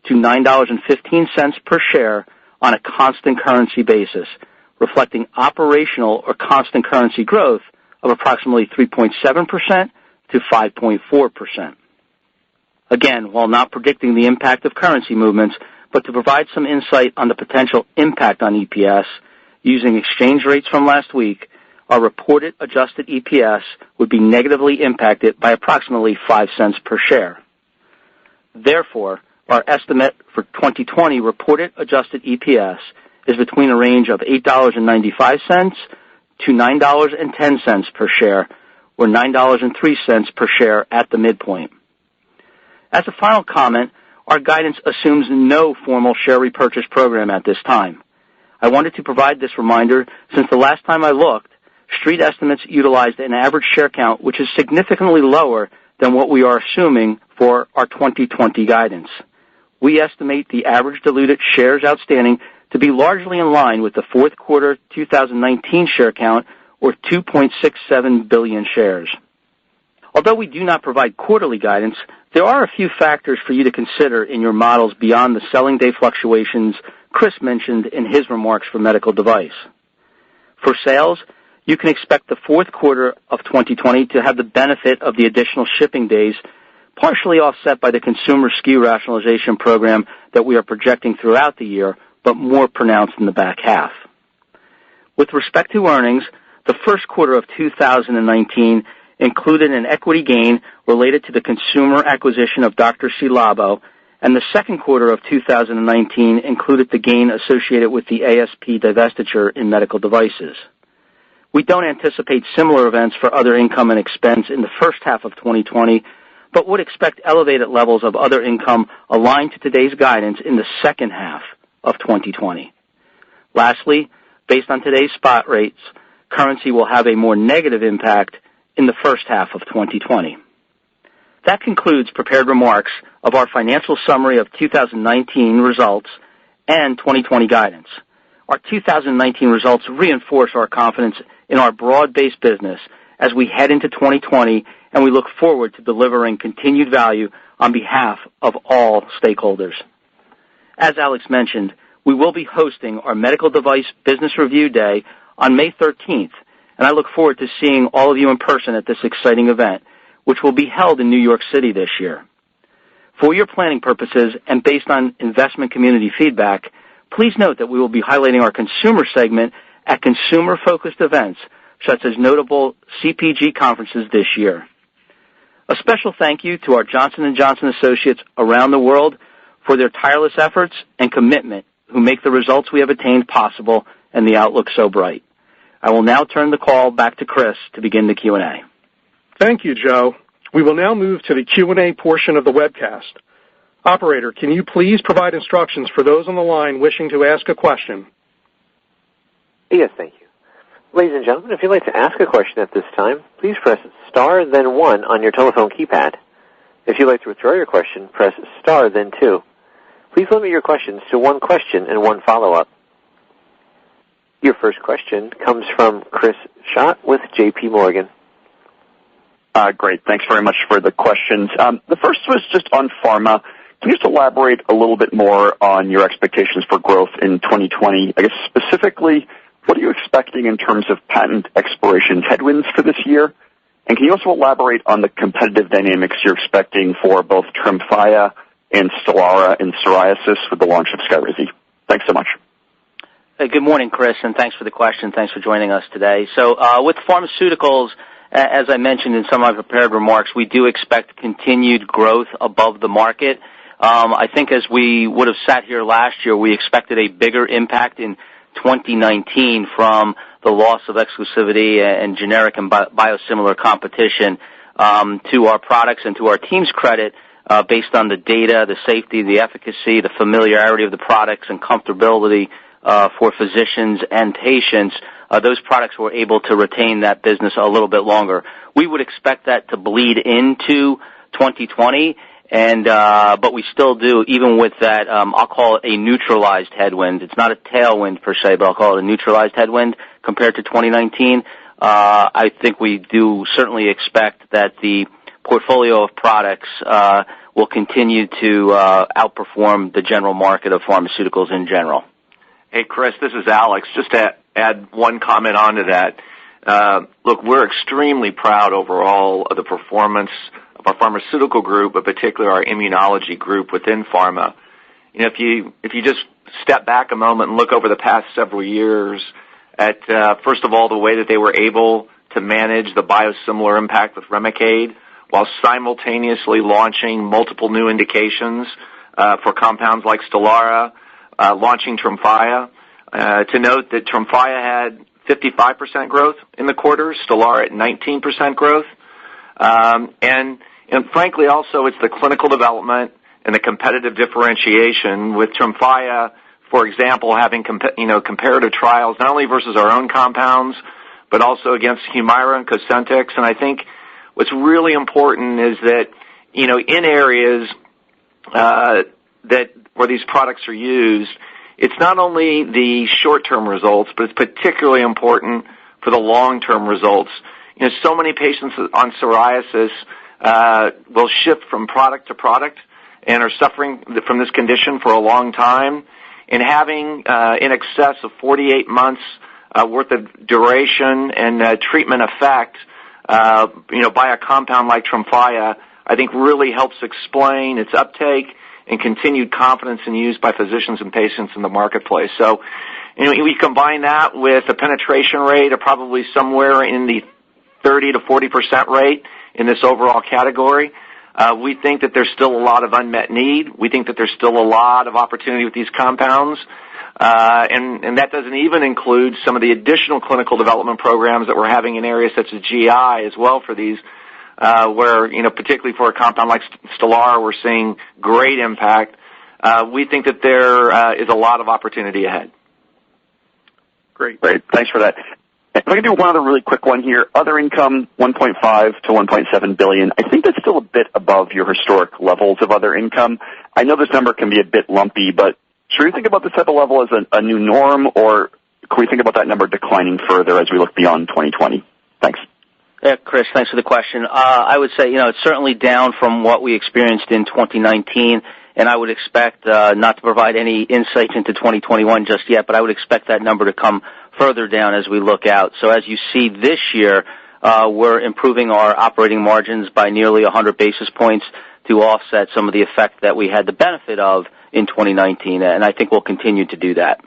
to $9.15 per share on a constant currency basis, reflecting operational or constant currency growth of approximately 3.7% to 5.4%. Again, while not predicting the impact of currency movements, but to provide some insight on the potential impact on EPS, using exchange rates from last week, our reported adjusted EPS would be negatively impacted by approximately 5 cents per share. Therefore, our estimate for 2020 reported adjusted EPS is between a range of $8.95 to $9.10 per share, or $9.03 per share at the midpoint. As a final comment, our guidance assumes no formal share repurchase program at this time. I wanted to provide this reminder since the last time I looked, Street estimates utilized an average share count which is significantly lower than what we are assuming for our 2020 guidance. We estimate the average diluted shares outstanding to be largely in line with the fourth quarter 2019 share count, or 2.67 billion shares. Although we do not provide quarterly guidance, there are a few factors for you to consider in your models beyond the selling day fluctuations Chris mentioned in his remarks for medical device. For sales, you can expect the fourth quarter of 2020 to have the benefit of the additional shipping days, partially offset by the consumer SKU rationalization program that we are projecting throughout the year, but more pronounced in the back half. With respect to earnings, the first quarter of 2019 included an equity gain related to the consumer acquisition of Dr. Ci:Labo, and the second quarter of 2019 included the gain associated with the ASP divestiture in medical devices. We don't anticipate similar events for other income and expense in the first half of 2020, but would expect elevated levels of other income aligned to today's guidance in the second half of 2020. Lastly, based on today's spot rates, currency will have a more negative impact in the first half of 2020. That concludes prepared remarks of our financial summary of 2019 results and 2020 guidance. Our 2019 results reinforce our confidence in our broad-based business as we head into 2020, and we look forward to delivering continued value on behalf of all stakeholders. As Alex mentioned, we will be hosting our Medical Device Business Review Day on May 13th, and I look forward to seeing all of you in person at this exciting event, which will be held in New York City this year. For your planning purposes and based on investment community feedback, please note that we will be highlighting our consumer segment at consumer-focused events, such as notable CPG conferences this year. A special thank you to our Johnson & Johnson associates around the world for their tireless efforts and commitment, who make the results we have attained possible and the outlook so bright. I will now turn the call back to Chris to begin the Q&A. Thank you, Joe. We will now move to the Q&A portion of the webcast. Operator, can you please provide instructions for those on the line wishing to ask a question? Yes, thank you. Ladies and gentlemen, if you'd like to ask a question at this time, please press star then 1 on your telephone keypad. If you'd like to withdraw your question, press star then 2. Please limit your questions to one question and one follow-up. Your first question comes from Chris Schott with J.P. Morgan. Great. Thanks very much for the questions. The first was just on pharma. Can you just elaborate a little bit more on your expectations for growth in 2020? I guess specifically, what are you expecting in terms of patent expiration headwinds for this year? And can you also elaborate on the competitive dynamics you're expecting for both Tremfya and Stelara in psoriasis with the launch of Skyrizi? Thanks so much. Good morning, Chris, and thanks for the question. Thanks for joining us today. So with pharmaceuticals, as I mentioned in some of my prepared remarks, we do expect continued growth above the market. I think as we would have sat here last year, we expected a bigger impact in 2019 from the loss of exclusivity and generic and biosimilar competition. To our products and to our team's credit, based on the data, the safety, the efficacy, the familiarity of the products, and comfortability for physicians and patients, those products were able to retain that business a little bit longer. We would expect that to bleed into 2020, but we still do, even with that, I'll call it a neutralized headwind. It's not a tailwind per se, but I'll call it a neutralized headwind compared to 2019. I think we do certainly expect that the portfolio of products will continue to outperform the general market of pharmaceuticals in general. Hey, Chris, this is Alex. Just to add one comment onto that. Look, we're extremely proud overall of the performance of our pharmaceutical group, but particularly our immunology group within pharma. You know, if you just step back a moment and look over the past several years at, first of all, the way that they were able to manage the biosimilar impact with Remicade while simultaneously launching multiple new indications for compounds like Stelara, launching Tremfya. To note that Tremfya had 55% growth in the quarter, Stelara at 19% growth. And frankly, also, it's the clinical development and the competitive differentiation with Tremfya, for example, having comparative trials not only versus our own compounds, but also against Humira and Cosentyx. And I think what's really important is that, you know, in areas where these products are used, it's not only the short-term results, but it's particularly important for the long-term results. You know, so many patients on psoriasis will shift from product to product and are suffering from this condition for a long time. And having in excess of 48 months worth of duration and treatment effect, by a compound like Tremfya, I think really helps explain its uptake and continued confidence in use by physicians and patients in the marketplace. So, you know, we combine that with a penetration rate of probably somewhere in the 30 to 40% rate in this overall category. We think that there's still a lot of unmet need. We think that there's still a lot of opportunity with these compounds. And that doesn't even include some of the additional clinical development programs that we're having in areas such as GI as well for these, where, you know, particularly for a compound like Stelara, we're seeing great impact. We think that there is a lot of opportunity ahead. Great. Thanks for that. If I can do one other really quick one here. Other income, $1.5 to $1.7 billion. I think that's still a bit above your historic levels of other income. I know this number can be a bit lumpy, but should we think about this type of level as a new norm, or can we think about that number declining further as we look beyond 2020? Thanks. Yeah, Chris, thanks for the question. I would say, you know, it's certainly down from what we experienced in 2019, and I would expect, not to provide any insight into 2021 just yet, but I would expect that number to come further down as we look out. So as you see this year, we're improving our operating margins by nearly 100 basis points to offset some of the effect that we had the benefit of in 2019, and I think we'll continue to do that.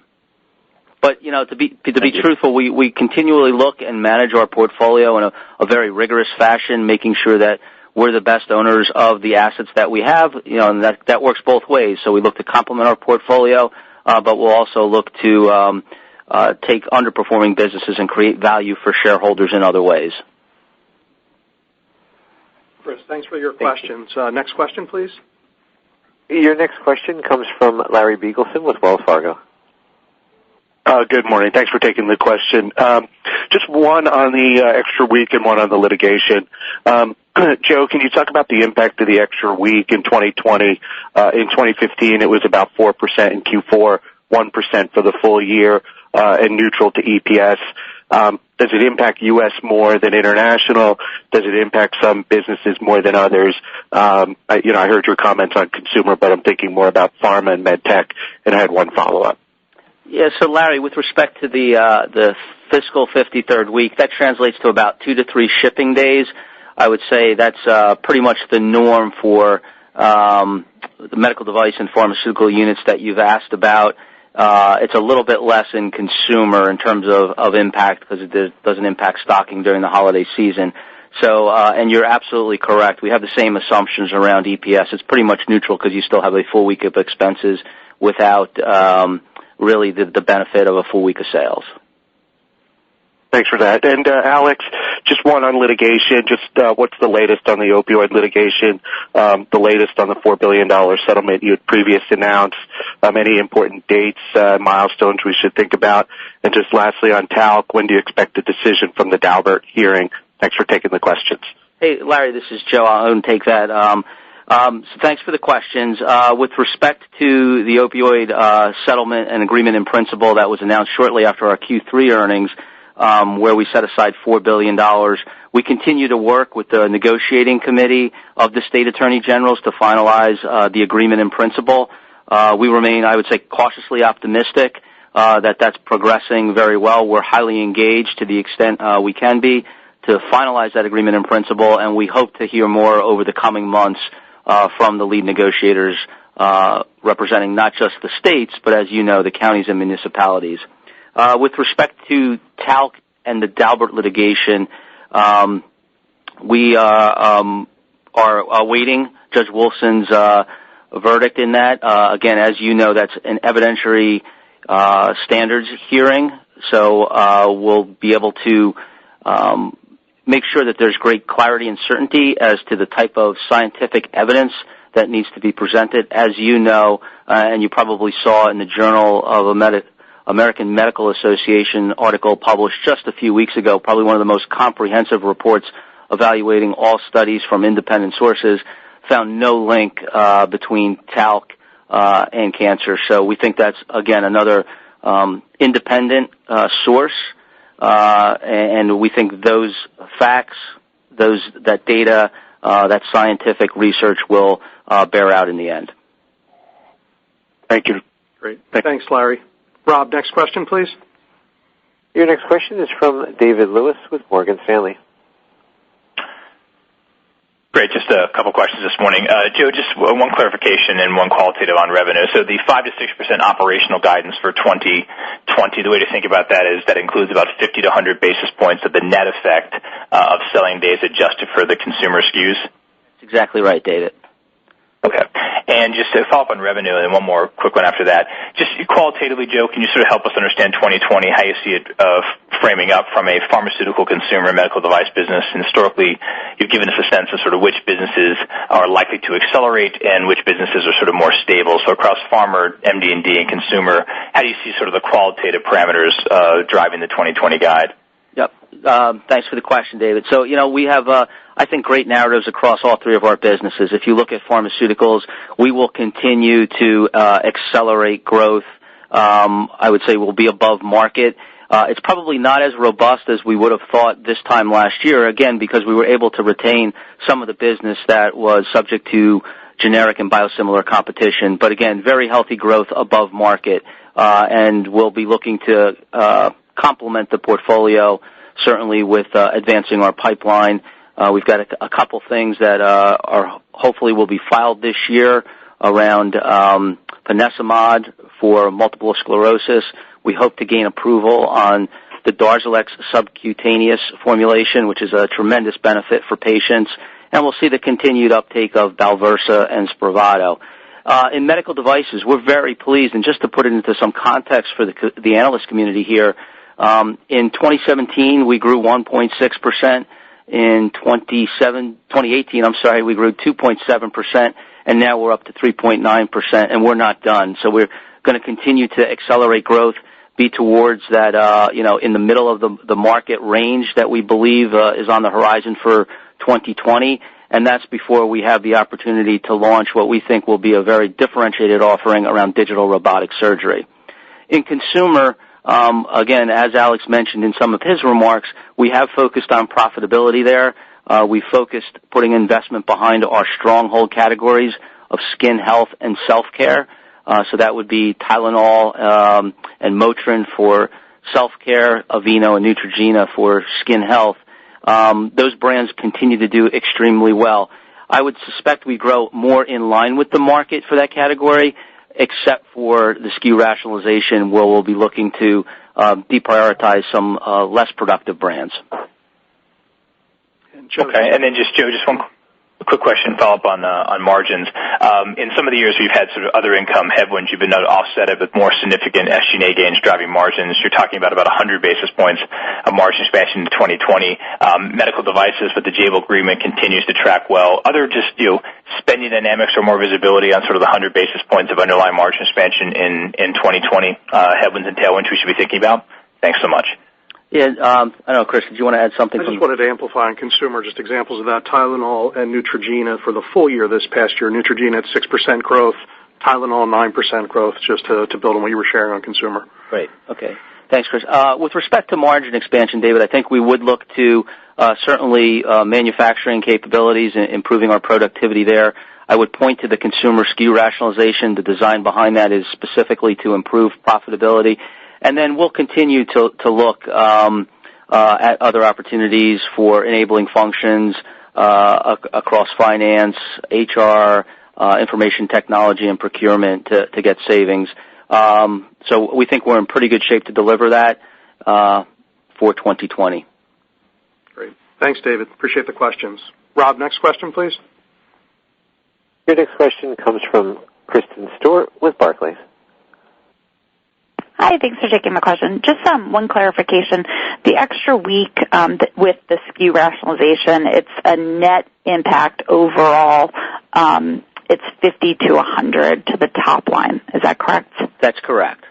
But, you know, to be truthful, we continually look and manage our portfolio in a very rigorous fashion, making sure that we're the best owners of the assets that we have, you know, and that works both ways. So we look to complement our portfolio, but we'll also look to take underperforming businesses and create value for shareholders in other ways. Chris, thanks for your questions. Next question, please. Your next question comes from Larry Biegelsen with Wells Fargo. Good morning. Thanks for taking the question. Just one on the extra week and one on the litigation. Joe, can you talk about the impact of the extra week in 2020? In 2015, it was about 4% in Q4, 1% for the full year, and neutral to EPS. Does it impact U.S. more than international? Does it impact some businesses more than others? I heard your comments on consumer, but I'm thinking more about pharma and med tech, and I had one follow-up. Yeah, so Larry, with respect to the fiscal 53rd week, that translates to about 2 to 3 shipping days. I would say that's pretty much the norm for the medical device and pharmaceutical units that you've asked about. It's a little bit less in consumer in terms of impact because it doesn't impact stocking during the holiday season. So, and you're absolutely correct. We have the same assumptions around EPS. It's pretty much neutral because you still have a full week of expenses without really the benefit of a full week of sales. Thanks for that. And Alex, just one on litigation. Just what's the latest on the opioid litigation? The latest on the $4 billion settlement you had previously announced. Any important dates, milestones we should think about? And just lastly on talc, when do you expect a decision from the Daubert hearing? Thanks for taking the questions. Hey, Larry, this is Joe. I'll take that. So thanks for the questions. With respect to the opioid settlement and agreement in principle that was announced shortly after our Q3 earnings, where we set aside $4 billion, we continue to work with the negotiating committee of the state attorney generals to finalize the agreement in principle. We remain, I would say, cautiously optimistic that that's progressing very well. We're highly engaged to the extent we can be to finalize that agreement in principle, and we hope to hear more over the coming months from the lead negotiators representing not just the states, but as you know, the counties and municipalities. With respect to talc and the Daubert litigation, we are awaiting Judge Wolfson's verdict in that. Again, as you know, that's an evidentiary standards hearing, so we'll be able to make sure that there's great clarity and certainty as to the type of scientific evidence that needs to be presented. As you know, and you probably saw in the Journal of American Medical Association article published just a few weeks ago, probably one of the most comprehensive reports evaluating all studies from independent sources, found no link between talc and cancer. So we think that's, again, another independent source, and we think those facts, that data, that scientific research will bear out in the end. Thank you. Great. Thanks, Larry. Rob, next question, please. Your next question is from David Lewis with Morgan Stanley. Great. Just a couple questions this morning. Joe, just one clarification and one qualitative on revenue. So the 5 to 6% operational guidance for 2020, the way to think about that is that includes about 50 to 100 basis points of the net effect of selling days adjusted for the consumer SKUs? That's exactly right, David. Okay. And just to follow up on revenue, and one more quick one after that, just qualitatively, Joe, can you sort of help us understand 2020, how you see it framing up from a pharmaceutical consumer medical device business? And historically, you've given us a sense of sort of which businesses are likely to accelerate and which businesses are sort of more stable. So across pharma, MD&D, and consumer, how do you see sort of the qualitative parameters driving the 2020 guide? Yep. Thanks for the question, David. So, we have, I think, great narratives across all three of our businesses. If you look at pharmaceuticals, we will continue to accelerate growth. I would say we'll be above market. It's probably not as robust as we would have thought this time last year, again, because we were able to retain some of the business that was subject to generic and biosimilar competition. But again, very healthy growth above market, and we'll be looking to complement the portfolio, certainly with advancing our pipeline. We've got a couple things that are hopefully will be filed this year around ponesimod for multiple sclerosis. We hope to gain approval on the Darzalex subcutaneous formulation, which is a tremendous benefit for patients, and we'll see the continued uptake of Balversa and Spravato. In medical devices, we're very pleased, and just to put it into some context for the analyst community here, in 2017, we grew 1.6%. In 2018, we grew 2.7%, and now we're up to 3.9%, and we're not done. So we're going to continue to accelerate growth, be towards that, in the middle of the market range that we believe is on the horizon for 2020, and that's before we have the opportunity to launch what we think will be a very differentiated offering around digital robotic surgery. In consumer, again, as Alex mentioned in some of his remarks, we have focused on profitability there. We focused putting investment behind our stronghold categories of skin health and self-care. So that would be Tylenol and Motrin for self-care, Aveeno and Neutrogena for skin health. Those brands continue to do extremely well. I would suspect we grow more in line with the market for that category, except for the SKU rationalization, where we'll be looking to deprioritize some less productive brands. Okay, and then just Joe, just one quick question, follow up on margins. In some of the years we've had sort of other income headwinds, you've been able to offset it with more significant SG&A gains driving margins. You're talking about 100 basis points of margin expansion in 2020. Medical devices with the Jabil agreement continues to track well. Other just spending dynamics or more visibility on sort of the 100 basis points of underlying margin expansion in 2020 headwinds and tailwinds we should be thinking about? Thanks so much. Yeah, I don't know, Chris, did you want to add something? I just wanted to amplify on consumer, just examples of that. Tylenol and Neutrogena for the full year this past year. Neutrogena at 6% growth, Tylenol 9% growth, just to build on what you were sharing on consumer. Great. Okay. Thanks, Chris. With respect to margin expansion, David, I think we would look to certainly manufacturing capabilities and improving our productivity there. I would point to the consumer SKU rationalization. The design behind that is specifically to improve profitability. And then we'll continue to look at other opportunities for enabling functions across finance, HR, information technology, and procurement to get savings. So we think we're in pretty good shape to deliver that for 2020. Great. Thanks, David. Appreciate the questions. Rob, next question, please. Your next question comes from Kristen Stewart with Barclays. Hi, thanks for taking my question. Just one clarification. The extra week with the SKU rationalization, it's a net impact overall. It's 50 to 100 to the top line. Is that correct? That's correct,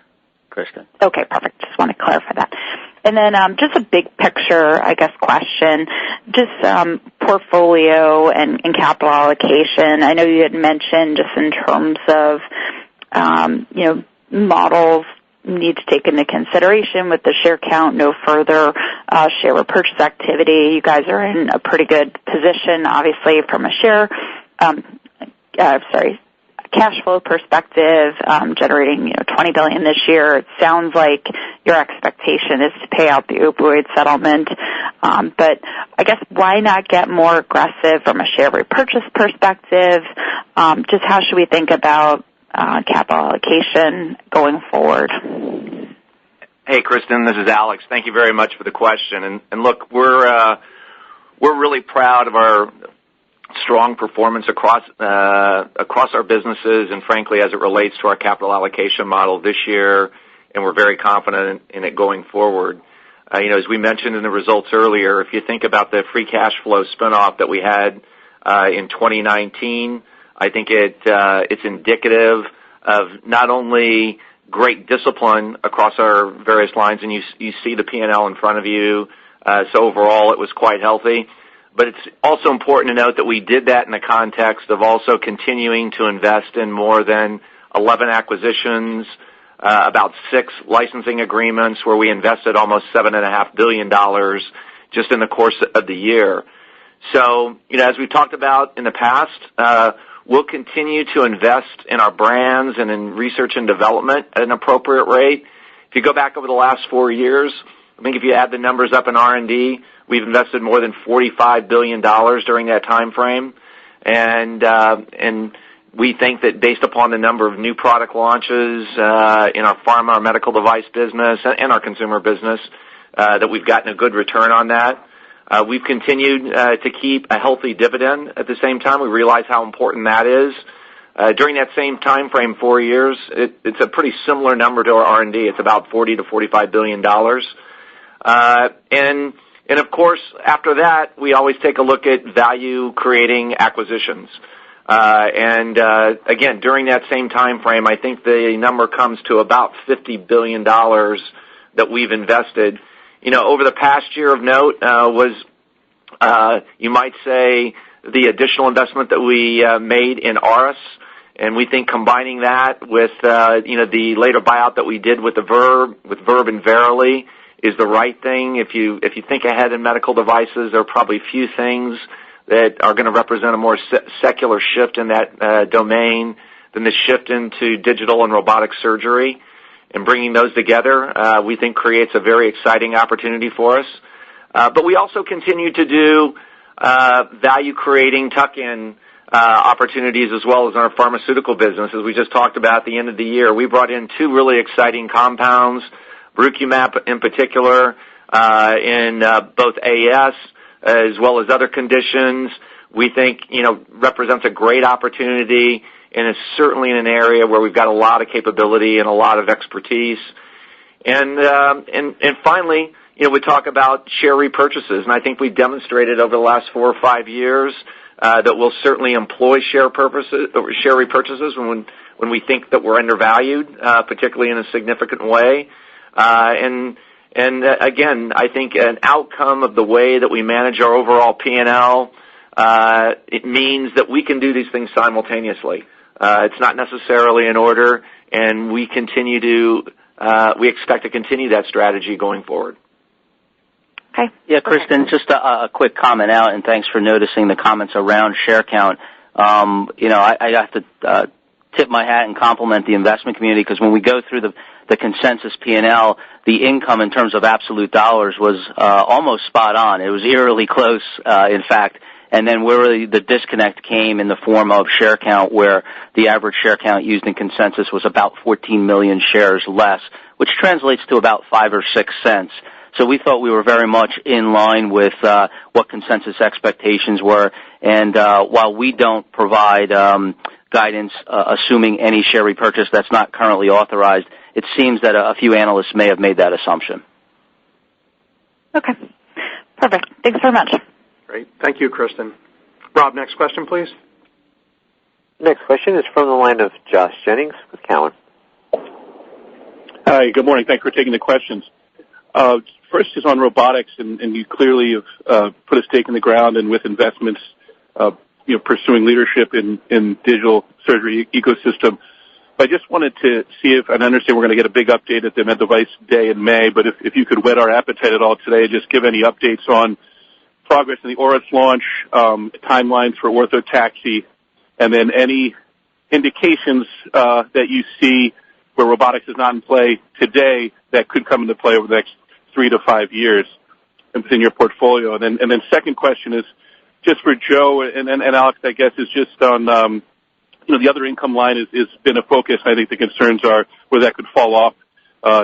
Kristen. Okay, perfect. Just want to clarify that. And then just a big picture, I guess, question, just portfolio and capital allocation. I know you had mentioned just in terms of, models need to take into consideration with the share count, no further share repurchase activity. You guys are in a pretty good position, obviously, from a cash flow perspective, generating $20 billion this year. It sounds like your expectation is to pay out the opioid settlement. But I guess why not get more aggressive from a share repurchase perspective? Just how should we think about capital allocation going forward? Hey, Kristen, this is Alex. Thank you very much for the question. And look, we're really proud of our strong performance across our businesses, and frankly, as it relates to our capital allocation model this year, and we're very confident in it going forward. As we mentioned in the results earlier, if you think about the free cash flow spinoff that we had in 2019. I think it's indicative of not only great discipline across our various lines, and you see the P&L in front of you, so overall it was quite healthy. But it's also important to note that we did that in the context of also continuing to invest in more than 11 acquisitions, about 6 licensing agreements where we invested almost $7.5 billion just in the course of the year. So, as we talked about in the past, we'll continue to invest in our brands and in research and development at an appropriate rate. If you go back over the last 4 years, I think if you add the numbers up in R&D, we've invested more than $45 billion during that time frame. And we think that based upon the number of new product launches in our pharma, our medical device business, and our consumer business, that we've gotten a good return on that. We've continued to keep a healthy dividend at the same time. We realize how important that is. During that same time frame, 4 years, it's a pretty similar number to our R&D. It's about $40 to $45 billion. And of course, after that, we always take a look at value-creating acquisitions. Again, during that same time frame, I think the number comes to about $50 billion that we've invested. Over the past year of note was, you might say, the additional investment that we made in Auris, and we think combining that with the later buyout that we did with Verb and Verily is the right thing. If you think ahead in medical devices, there are probably few things that are going to represent a more secular shift in that domain than the shift into digital and robotic surgery. And bringing those together, we think creates a very exciting opportunity for us. But we also continue to do value-creating tuck-in opportunities as well as in our pharmaceutical business. As we just talked about at the end of the year, we brought in 2 really exciting compounds, Brucumab in particular, in both AS as well as other conditions. we think, represents a great opportunity and is certainly in an area where we've got a lot of capability and a lot of expertise. And finally, we talk about share repurchases, and I think we've demonstrated over the last 4 or 5 years that we'll certainly employ share repurchases when we think that we're undervalued, particularly in a significant way. And again, I think an outcome of the way that we manage our overall P&L, it means that we can do these things simultaneously. It's not necessarily in order, and we expect to continue that strategy going forward. Okay. Yeah, Kristen, just a quick comment out, and thanks for noticing the comments around share count. I have to tip my hat and compliment the investment community, because when we go through the consensus P&L, the income in terms of absolute dollars was almost spot on. It was eerily close, in fact. And then where really the disconnect came in the form of share count, where the average share count used in consensus was about 14 million shares less, which translates to about 5 or 6 cents. So we thought we were very much in line with what consensus expectations were. And while we don't provide guidance assuming any share repurchase that's not currently authorized, it seems that a few analysts may have made that assumption. Okay. Perfect. Thanks very much. Great. Thank you, Kristen. Rob, next question, please. Next question is from the line of Josh Jennings with Cowen. Hi, good morning. Thanks for taking the questions. First is on robotics, and you clearly have put a stake in the ground and with investments, pursuing leadership in digital surgery ecosystem. I just wanted to see if, and I understand we're going to get a big update at the Med Device Day in May, but if you could whet our appetite at all today, just give any updates on progress in the Auris launch, timelines for orthotaxy, and then any indications that you see where robotics is not in play today that could come into play over the next 3 to 5 years within your portfolio. And then second question is just for Joe and Alex, I guess, is just on the other income line is been a focus. I think the concerns are where that could fall off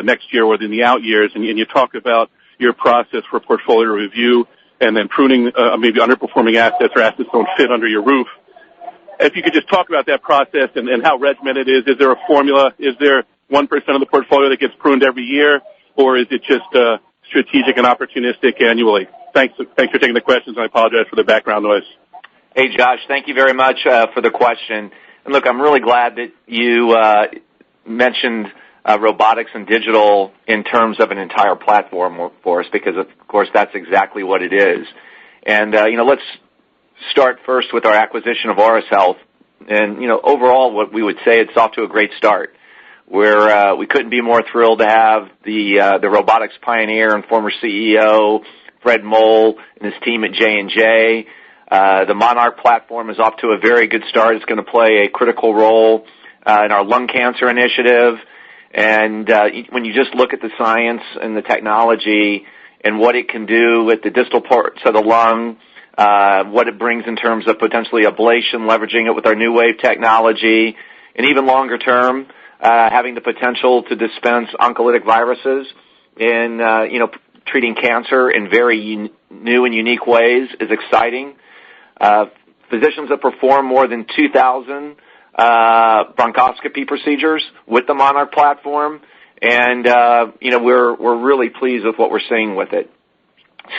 next year or in the out years. And you talk about your process for portfolio review and then pruning maybe underperforming assets or assets don't fit under your roof. If you could just talk about that process and how regimented it is. Is there a formula? Is there 1% of the portfolio that gets pruned every year, or is it just strategic and opportunistic annually? Thanks for taking the questions, and I apologize for the background noise. Hey, Josh, thank you very much for the question. And look, I'm really glad that you mentioned robotics and digital in terms of an entire platform for us, because, of course, that's exactly what it is. And, let's start first with our acquisition of Auris Health. And, overall, what we would say, it's off to a great start. We couldn't be more thrilled to have the robotics pioneer and former CEO, Fred Moll, and his team at JNJ. The Monarch platform is off to a very good start. It's going to play a critical role in our lung cancer initiative. And when you just look at the science and the technology and what it can do with the distal parts of the lung, what it brings in terms of potentially ablation, leveraging it with our new wave technology, and even longer term, having the potential to dispense oncolytic viruses in, treating cancer in very new and unique ways is exciting. Physicians have performed more than 2,000 bronchoscopy procedures with the Monarch platform, and we're really pleased with what we're seeing with it.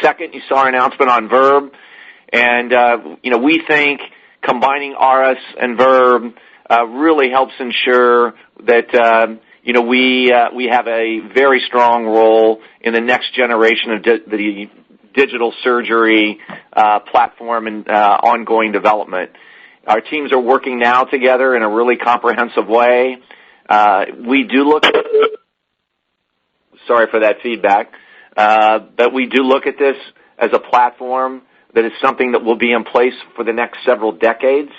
Second, you saw our announcement on Verb, and we think combining Auris and Verb really helps ensure that we have a very strong role in the next generation of the digital surgery platform and ongoing development. Our teams are working now together in a really comprehensive way. We do look at sorry for that feedback, but we do look at this as a platform that is something that will be in place for the next several decades.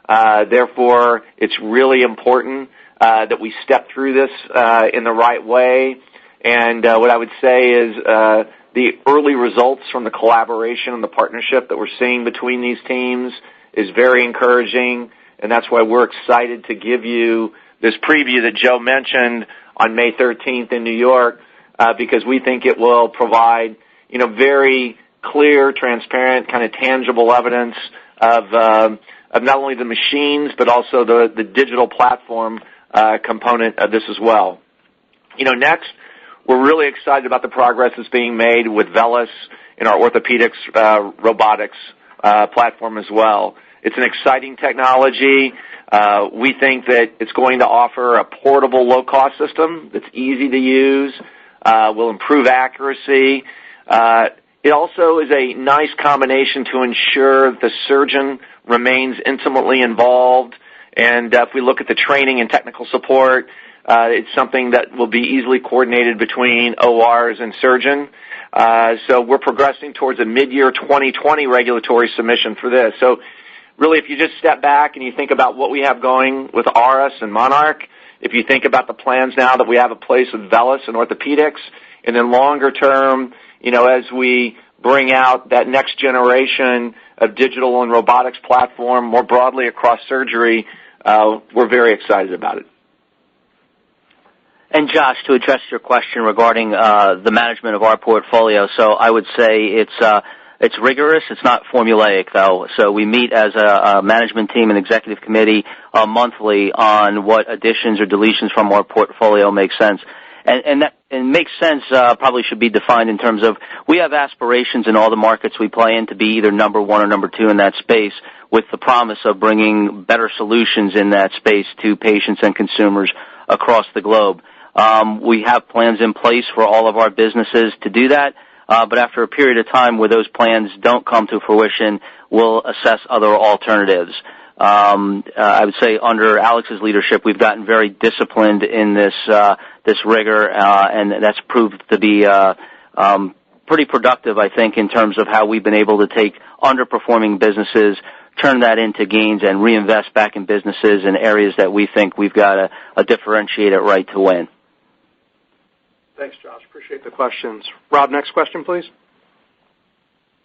Therefore, it's really important that we step through this in the right way. And what I would say is the early results from the collaboration and the partnership that we're seeing between these teams is very encouraging, and that's why we're excited to give you this preview that Joe mentioned on May 13th in New York, because we think it will provide, very clear, transparent, kind of tangible evidence of not only the machines but also the digital platform component of this as well. Next, we're really excited about the progress that's being made with VELYS in our orthopedics robotics platform as well. It's an exciting technology. We think that it's going to offer a portable, low-cost system that's easy to use, will improve accuracy. It also is a nice combination to ensure the surgeon remains intimately involved. And if we look at the training and technical support, it's something that will be easily coordinated between ORs and surgeon. So we're progressing towards a mid-year 2020 regulatory submission for this. So really, if you just step back and you think about what we have going with ARIS and Monarch, if you think about the plans now that we have in place with VELYS and orthopedics, and then longer term, as we bring out that next generation of digital and robotics platform more broadly across surgery, we're very excited about it. And Josh, to address your question regarding the management of our portfolio, so I would say it's rigorous. It's not formulaic, though. So we meet as a management team and executive committee monthly on what additions or deletions from our portfolio make sense. And makes sense probably should be defined in terms of we have aspirations in all the markets we play in to be either number one or number two in that space, with the promise of bringing better solutions in that space to patients and consumers across the globe. We have plans in place for all of our businesses to do that, but after a period of time where those plans don't come to fruition, we'll assess other alternatives. I would say under Alex's leadership, we've gotten very disciplined in this rigor, and that's proved to be pretty productive, I think, in terms of how we've been able to take underperforming businesses, turn that into gains, and reinvest back in businesses in areas that we think we've got a differentiated right to win. Thanks, Josh. Appreciate the questions. Rob, next question, please.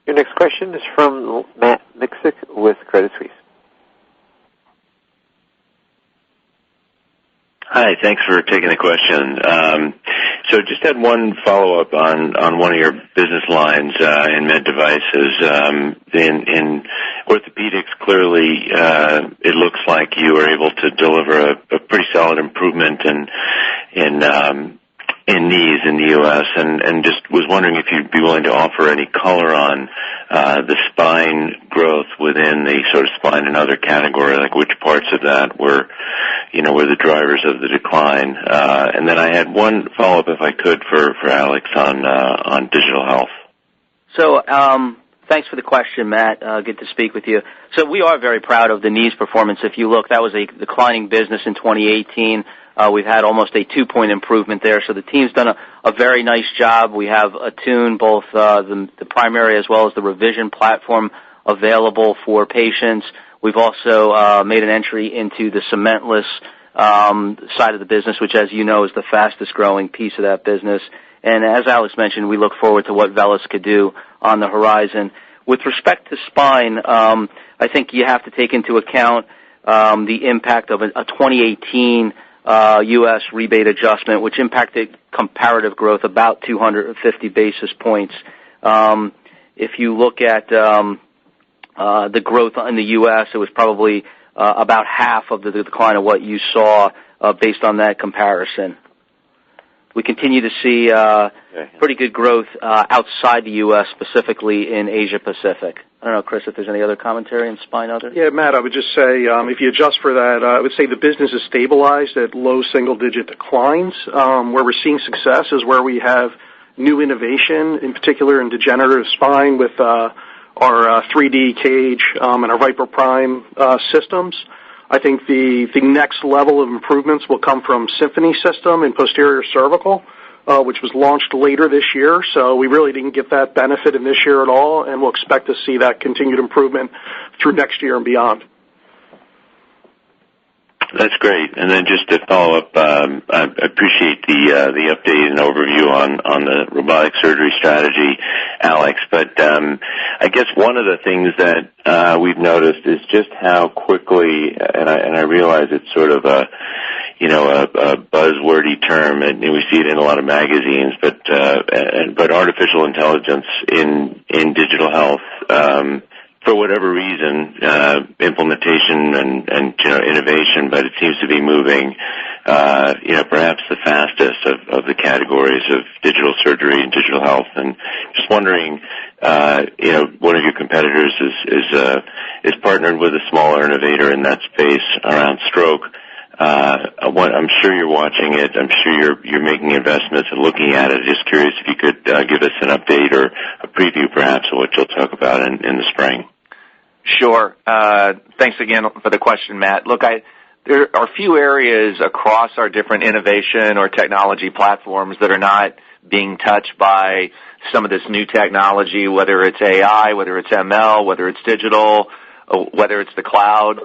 Your next question is from Matt Miksic with Credit Suisse. Hi, thanks for taking the question. So just had one follow-up on one of your business lines in med devices. In orthopedics, clearly it looks like you were able to deliver a pretty solid improvement in knees in the U.S. and just was wondering if you'd be willing to offer any color on the spine growth within the sort of spine and other category, like which parts of that were the drivers of the decline. And then I had one follow-up, if I could, for Alex on digital health. So thanks for the question, Matt. Good to speak with you. So we are very proud of the knees performance. If you look, that was a declining business in 2018. We've had almost a 2-point improvement there, so the team's done a very nice job. We have Attune, both the primary as well as the revision platform, available for patients. We've also made an entry into the cementless side of the business, which, as you know, is the fastest-growing piece of that business. And as Alex mentioned, we look forward to what VELYS could do on the horizon. With respect to spine, I think you have to take into account the impact of a 2018 U.S. rebate adjustment, which impacted comparative growth about 250 basis points. If you look at the growth in the U.S., it was probably about half of the decline of what you saw based on that comparison. We continue to see pretty good growth outside the U.S., specifically in Asia Pacific. I don't know, Chris, if there's any other commentary on spine other? Yeah, Matt, I would just say if you adjust for that, I would say the business is stabilized at low single-digit declines. Where we're seeing success is where we have new innovation, in particular in degenerative spine with our 3D cage and our Viper Prime systems. I think the next level of improvements will come from Symphony system in posterior cervical, which was launched later this year. So we really didn't get that benefit in this year at all, and we'll expect to see that continued improvement through next year and beyond. That's great. And then just to follow up, I appreciate the update and overview on the robotic surgery strategy, Alex. But I guess one of the things that we've noticed is just how quickly, and I realize it's sort of a buzzwordy term, and we see it in a lot of magazines, but artificial intelligence in digital health for whatever reason, implementation and innovation, but it seems to be moving, perhaps the fastest of the categories of digital surgery and digital health. And just wondering, one of your competitors is partnered with a smaller innovator in that space around stroke. I'm sure you're watching it. I'm sure you're making investments and looking at it. Just curious if you could give us an update or a preview, perhaps, of what you'll talk about in the spring. Sure. Thanks again for the question, Matt. Look, there are a few areas across our different innovation or technology platforms that are not being touched by some of this new technology, whether it's AI, whether it's ML, whether it's digital, whether it's the cloud.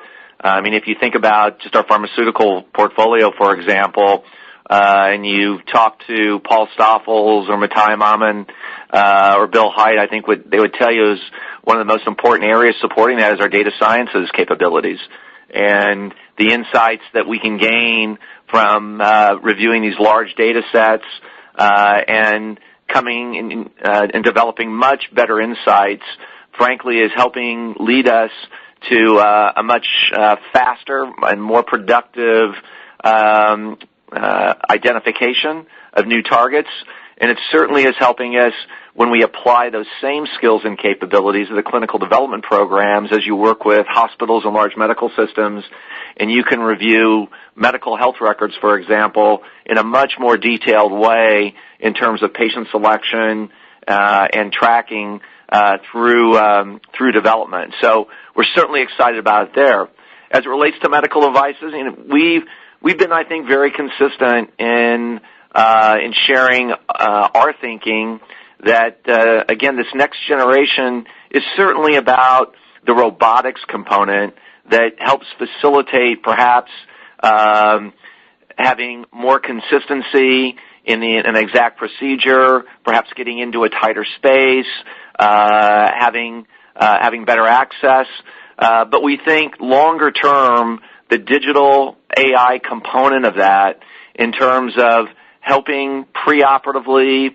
If you think about just our pharmaceutical portfolio, for example, and you talk to Paul Stoffels or Matai Maman or Bill Haidt, I think what they would tell you is one of the most important areas supporting that is our data sciences capabilities and the insights that we can gain from reviewing these large data sets and coming and developing much better insights, frankly, is helping lead us to a much faster and more productive identification of new targets. And it certainly is helping us when we apply those same skills and capabilities of the clinical development programs as you work with hospitals and large medical systems, and you can review medical health records, for example, in a much more detailed way in terms of patient selection and tracking through development. So we're certainly excited about it there. As it relates to medical devices, we've been, I think, very consistent in sharing our thinking that, again, this next generation is certainly about the robotics component that helps facilitate perhaps having more consistency in an exact procedure, perhaps getting into a tighter space, having better access. But we think longer term, the digital AI component of that in terms of helping preoperatively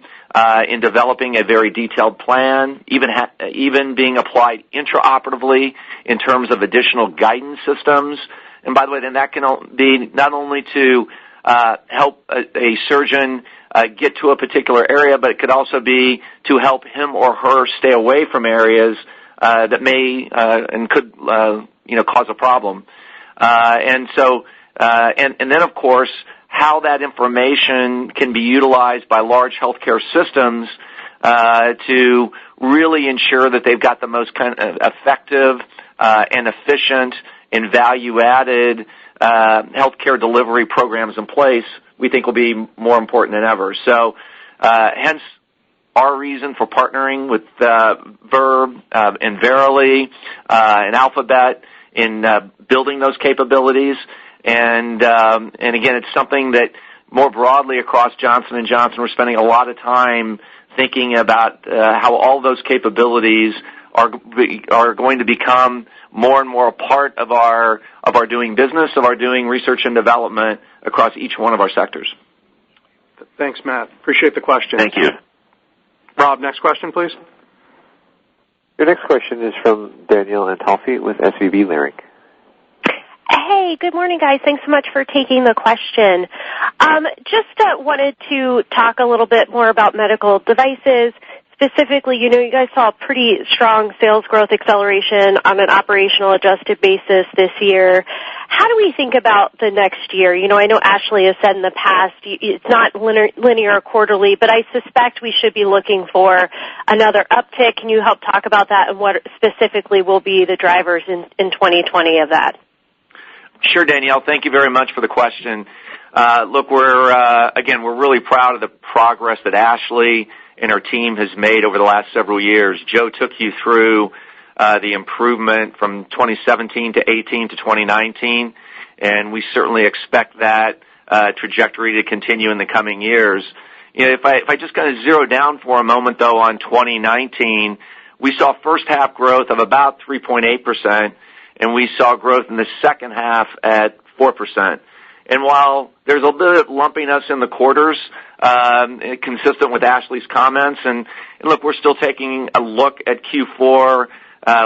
in developing a very detailed plan, even being applied intraoperatively in terms of additional guidance systems. And by the way, then that can be not only to help a surgeon get to a particular area, but it could also be to help him or her stay away from areas that may and could cause a problem. And then of course, how that information can be utilized by large healthcare systems to really ensure that they've got the most kind of effective and efficient and value-added healthcare delivery programs in place, we think will be more important than ever. So hence our reason for partnering with Verb and Verily and Alphabet in building those capabilities. And again, it's something that more broadly across Johnson & Johnson, we're spending a lot of time thinking about how all those capabilities are going to become more and more a part of our doing business, of our doing research and development across each one of our sectors. Thanks, Matt. Appreciate the question. Thank you. Rob, next question, please. Your next question is from Danielle Antalffy with SVB Leerink. Hey, good morning, guys. Thanks so much for taking the question. Just wanted to talk a little bit more about medical devices. Specifically, you guys saw pretty strong sales growth acceleration on an operational adjusted basis this year. How do we think about the next year? I know Ashley has said in the past it's not linear quarterly, but I suspect we should be looking for another uptick. Can you help talk about that and what specifically will be the drivers in 2020 of that? Sure, Danielle. Thank you very much for the question. Look, we're really proud of the progress that Ashley and our team has made over the last several years. Joe took you through the improvement from 2017 to 18 to 2019, and we certainly expect that trajectory to continue in the coming years. If I just kind of zero down for a moment, though, on 2019, we saw first half growth of about 3.8%, and we saw growth in the second half at 4%. And while there's a bit of lumpiness in the quarters, consistent with Ashley's comments, and look, we're still taking a look at Q4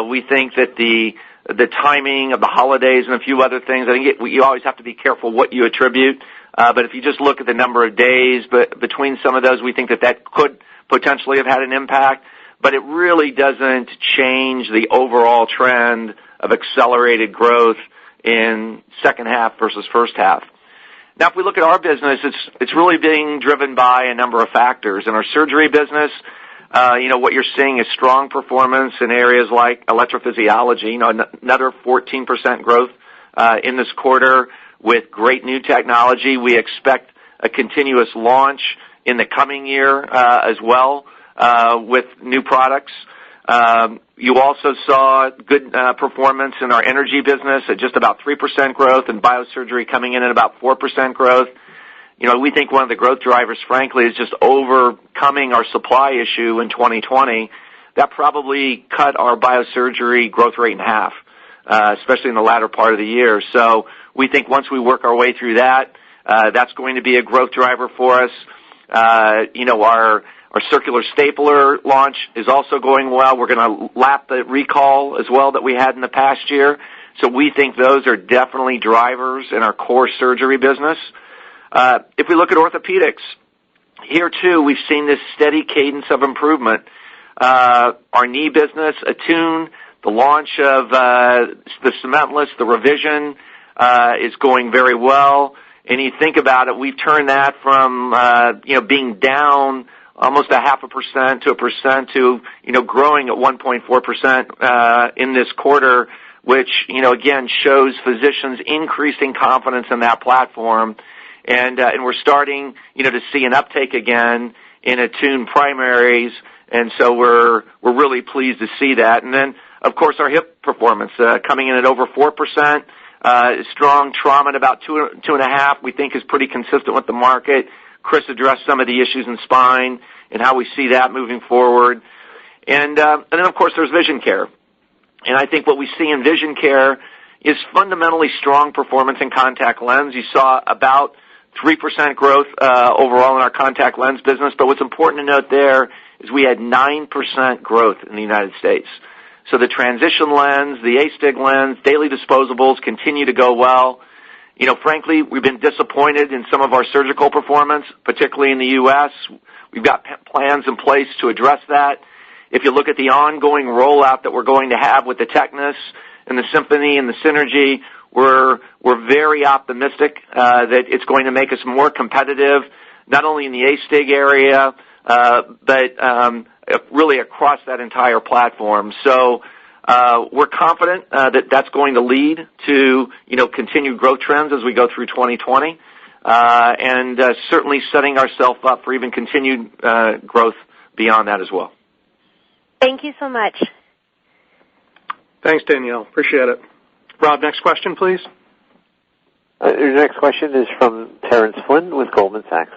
We think that the timing of the holidays and a few other things, I think you always have to be careful what you attribute. But if you just look at the number of days between some of those, we think that could potentially have had an impact. But it really doesn't change the overall trend of accelerated growth in second half versus first half. Now, if we look at our business, it's really being driven by a number of factors. In our surgery business, what you're seeing is strong performance in areas like electrophysiology, another 14% growth in this quarter with great new technology. We expect a continuous launch in the coming year as well with new products. You also saw good performance in our energy business at just about 3% growth, and biosurgery coming in at about 4% growth. We think one of the growth drivers, frankly, is just overcoming our supply issue in 2020. That probably cut our biosurgery growth rate in half, especially in the latter part of the year. So we think once we work our way through that, that's going to be a growth driver for us. Our circular stapler launch is also going well. We're going to lap the recall as well that we had in the past year. So we think those are definitely drivers in our core surgery business. If we look at orthopedics, here too we've seen this steady cadence of improvement. Our knee business, Attune, the launch of the cementless, the revision, is going very well. And you think about it, we've turned that from being down almost 0.5% to 1% to growing at 1.4% in this quarter, which again shows physicians increasing confidence in that platform. And we're starting, to see an uptake again in Attune primaries, and so we're really pleased to see that. And then, of course, our hip performance coming in at over 4%, strong trauma at about 2.5%. We think is pretty consistent with the market. Chris addressed some of the issues in spine and how we see that moving forward. And then, of course, there's vision care. And I think what we see in vision care is fundamentally strong performance in contact lens. You saw about 3% growth overall in our contact lens business, but what's important to note there is we had 9% growth in the United States. So the transition lens, the astig lens, daily disposables continue to go well. Frankly, we've been disappointed in some of our surgical performance, particularly in the U.S. We've got plans in place to address that. If you look at the ongoing rollout that we're going to have with the Technis and the Symphony and the Synergy, we're very optimistic that it's going to make us more competitive, not only in the astig area, but really across that entire platform. So we're confident that that's going to lead to continued growth trends as we go through 2020, and certainly setting ourselves up for even continued growth beyond that as well. Thank you so much. Thanks, Danielle. Appreciate it. Rob, next question, please. Your next question is from Terrence Flynn with Goldman Sachs.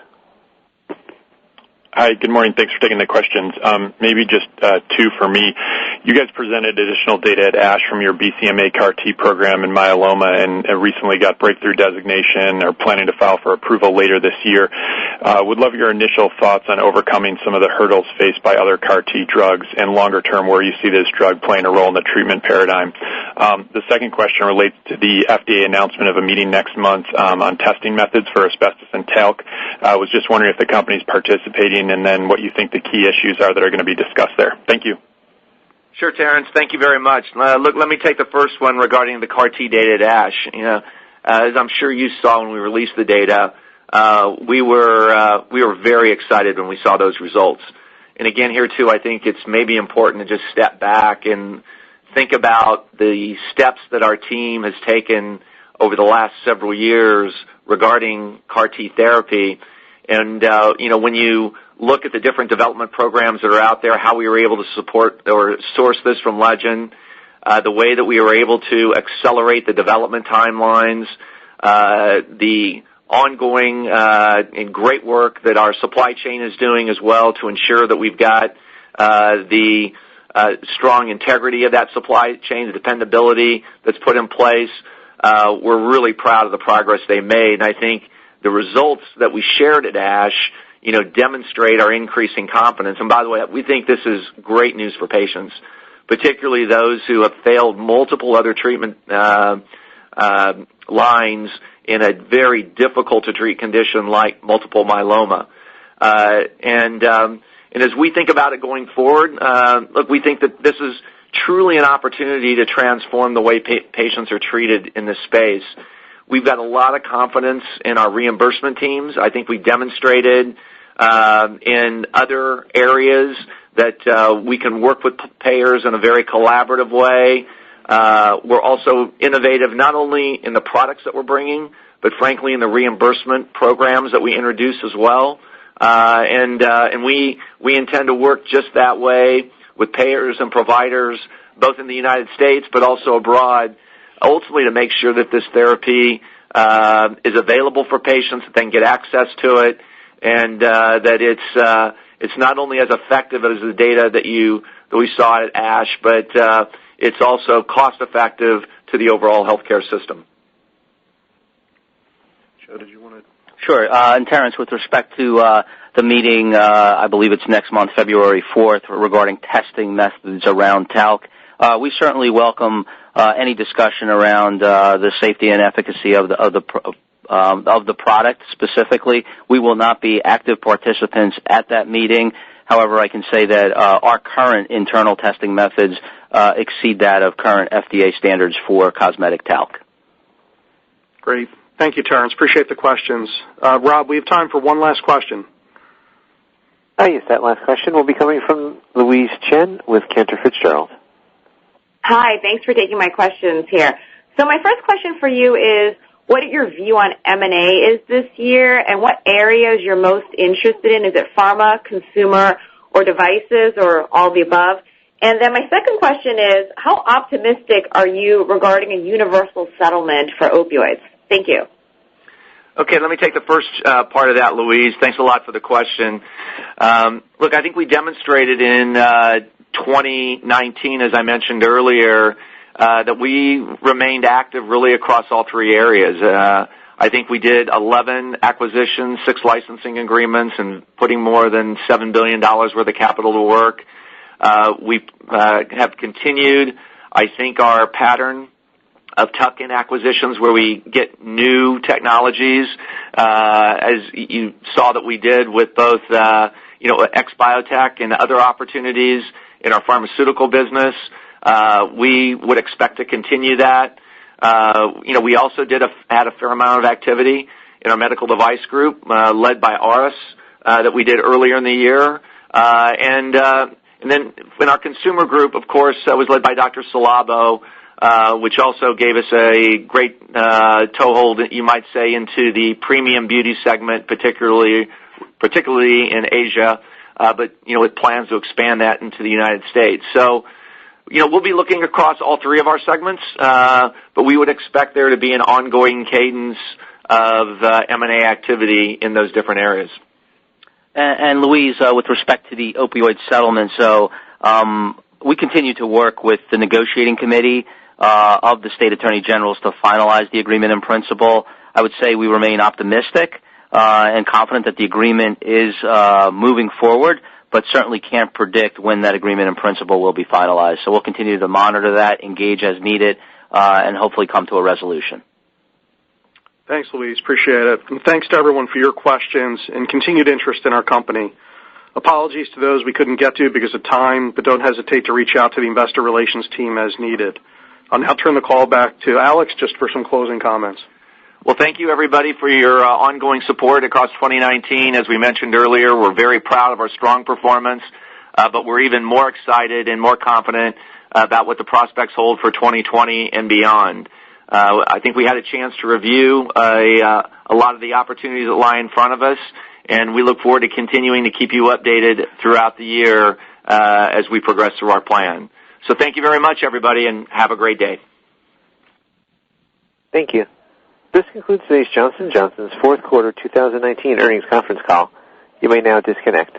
Hi, good morning. Thanks for taking the questions. Maybe just two for me. You guys presented additional data at ASH from your BCMA CAR-T program in myeloma and recently got breakthrough designation or planning to file for approval later this year. Would love your initial thoughts on overcoming some of the hurdles faced by other CAR-T drugs and longer term where you see this drug playing a role in the treatment paradigm. The second question relates to the FDA announcement of a meeting next month on testing methods for asbestos and talc. I was just wondering if the company's participating and then what you think the key issues are that are going to be discussed there. Thank you. Sure, Terrence. Thank you very much. Look, let me take the first one regarding the CAR-T data at ASH. As I'm sure you saw when we released the data, we were very excited when we saw those results. And again, here too, I think it's maybe important to just step back and think about the steps that our team has taken over the last several years regarding CAR-T therapy. And, when you look at the different development programs that are out there, how we were able to support or source this from Legend, the way that we were able to accelerate the development timelines, the ongoing and great work that our supply chain is doing as well to ensure that we've got the strong integrity of that supply chain, the dependability that's put in place. We're really proud of the progress they made. And I think the results that we shared at ASH, demonstrate our increasing confidence. And by the way, we think this is great news for patients. particularly those who have failed multiple other treatment lines in a very difficult to treat condition like multiple myeloma. And as we think about it going forward, look, we think that this is truly an opportunity to transform the way patients are treated in this space. We've got a lot of confidence in our reimbursement teams. I think we demonstrated in other areas that we can work with payers in a very collaborative way. We're also innovative not only in the products that we're bringing, but frankly in the reimbursement programs that we introduce as well. And we intend to work just that way with payers and providers, both in the United States but also abroad, ultimately to make sure that this therapy is available for patients, that they can get access to it, and that it's not only as effective as the data that we saw at ASH, but it's also cost effective to the overall healthcare system. Joe, did you want to? Sure. And Terrence, with respect to the meeting, I believe it's next month, February 4th, regarding testing methods around talc, we certainly welcome any discussion around the safety and efficacy of the product specifically. We will not be active participants at that meeting. However, I can say that our current internal testing methods exceed that of current FDA standards for cosmetic talc. Great. Thank you, Terrence. Appreciate the questions. Rob, we have time for one last question. Yes, that last question will be coming from Louise Chen with Cantor Fitzgerald. Hi, thanks for taking my questions here. So my first question for you is, what your view on M&A is this year, and what areas you're most interested in? Is it pharma, consumer, or devices, or all the above? And then my second question is, how optimistic are you regarding a universal settlement for opioids? Thank you. Okay, let me take the first part of that, Louise. Thanks a lot for the question. Look, I think we demonstrated in 2019, as I mentioned earlier, that we remained active really across all three areas. I think we did 11 acquisitions, 6 licensing agreements, and putting more than $7 billion worth of capital to work. We have continued, I think, our pattern of tuck-in acquisitions where we get new technologies, as you saw that we did with both, ex-biotech and other opportunities in our pharmaceutical business. We would expect to continue that. We also had a fair amount of activity in our medical device group, led by Auris, that we did earlier in the year. And then in our consumer group, of course, that was led by Dr. Salabo, which also gave us a great toehold, you might say, into the premium beauty segment, particularly in Asia, but with plans to expand that into the United States. So, we'll be looking across all three of our segments, but we would expect there to be an ongoing cadence of M&A activity in those different areas. And Louise, with respect to the opioid settlement, so we continue to work with the negotiating committee of the state attorney generals to finalize the agreement in principle. I would say we remain optimistic and confident that the agreement is moving forward, but certainly can't predict when that agreement in principle will be finalized. So we'll continue to monitor that, engage as needed, and hopefully come to a resolution. Thanks, Louise. Appreciate it. And thanks to everyone for your questions and continued interest in our company. Apologies to those we couldn't get to because of time, but don't hesitate to reach out to the investor relations team as needed. I'll now turn the call back to Alex just for some closing comments. Well, thank you, everybody, for your ongoing support across 2019. As we mentioned earlier, we're very proud of our strong performance, but we're even more excited and more confident about what the prospects hold for 2020 and beyond. I think we had a chance to review a lot of the opportunities that lie in front of us, and we look forward to continuing to keep you updated throughout the year as we progress through our plan. So thank you very much, everybody, and have a great day. Thank you. This concludes today's Johnson & Johnson's fourth quarter 2019 earnings conference call. You may now disconnect.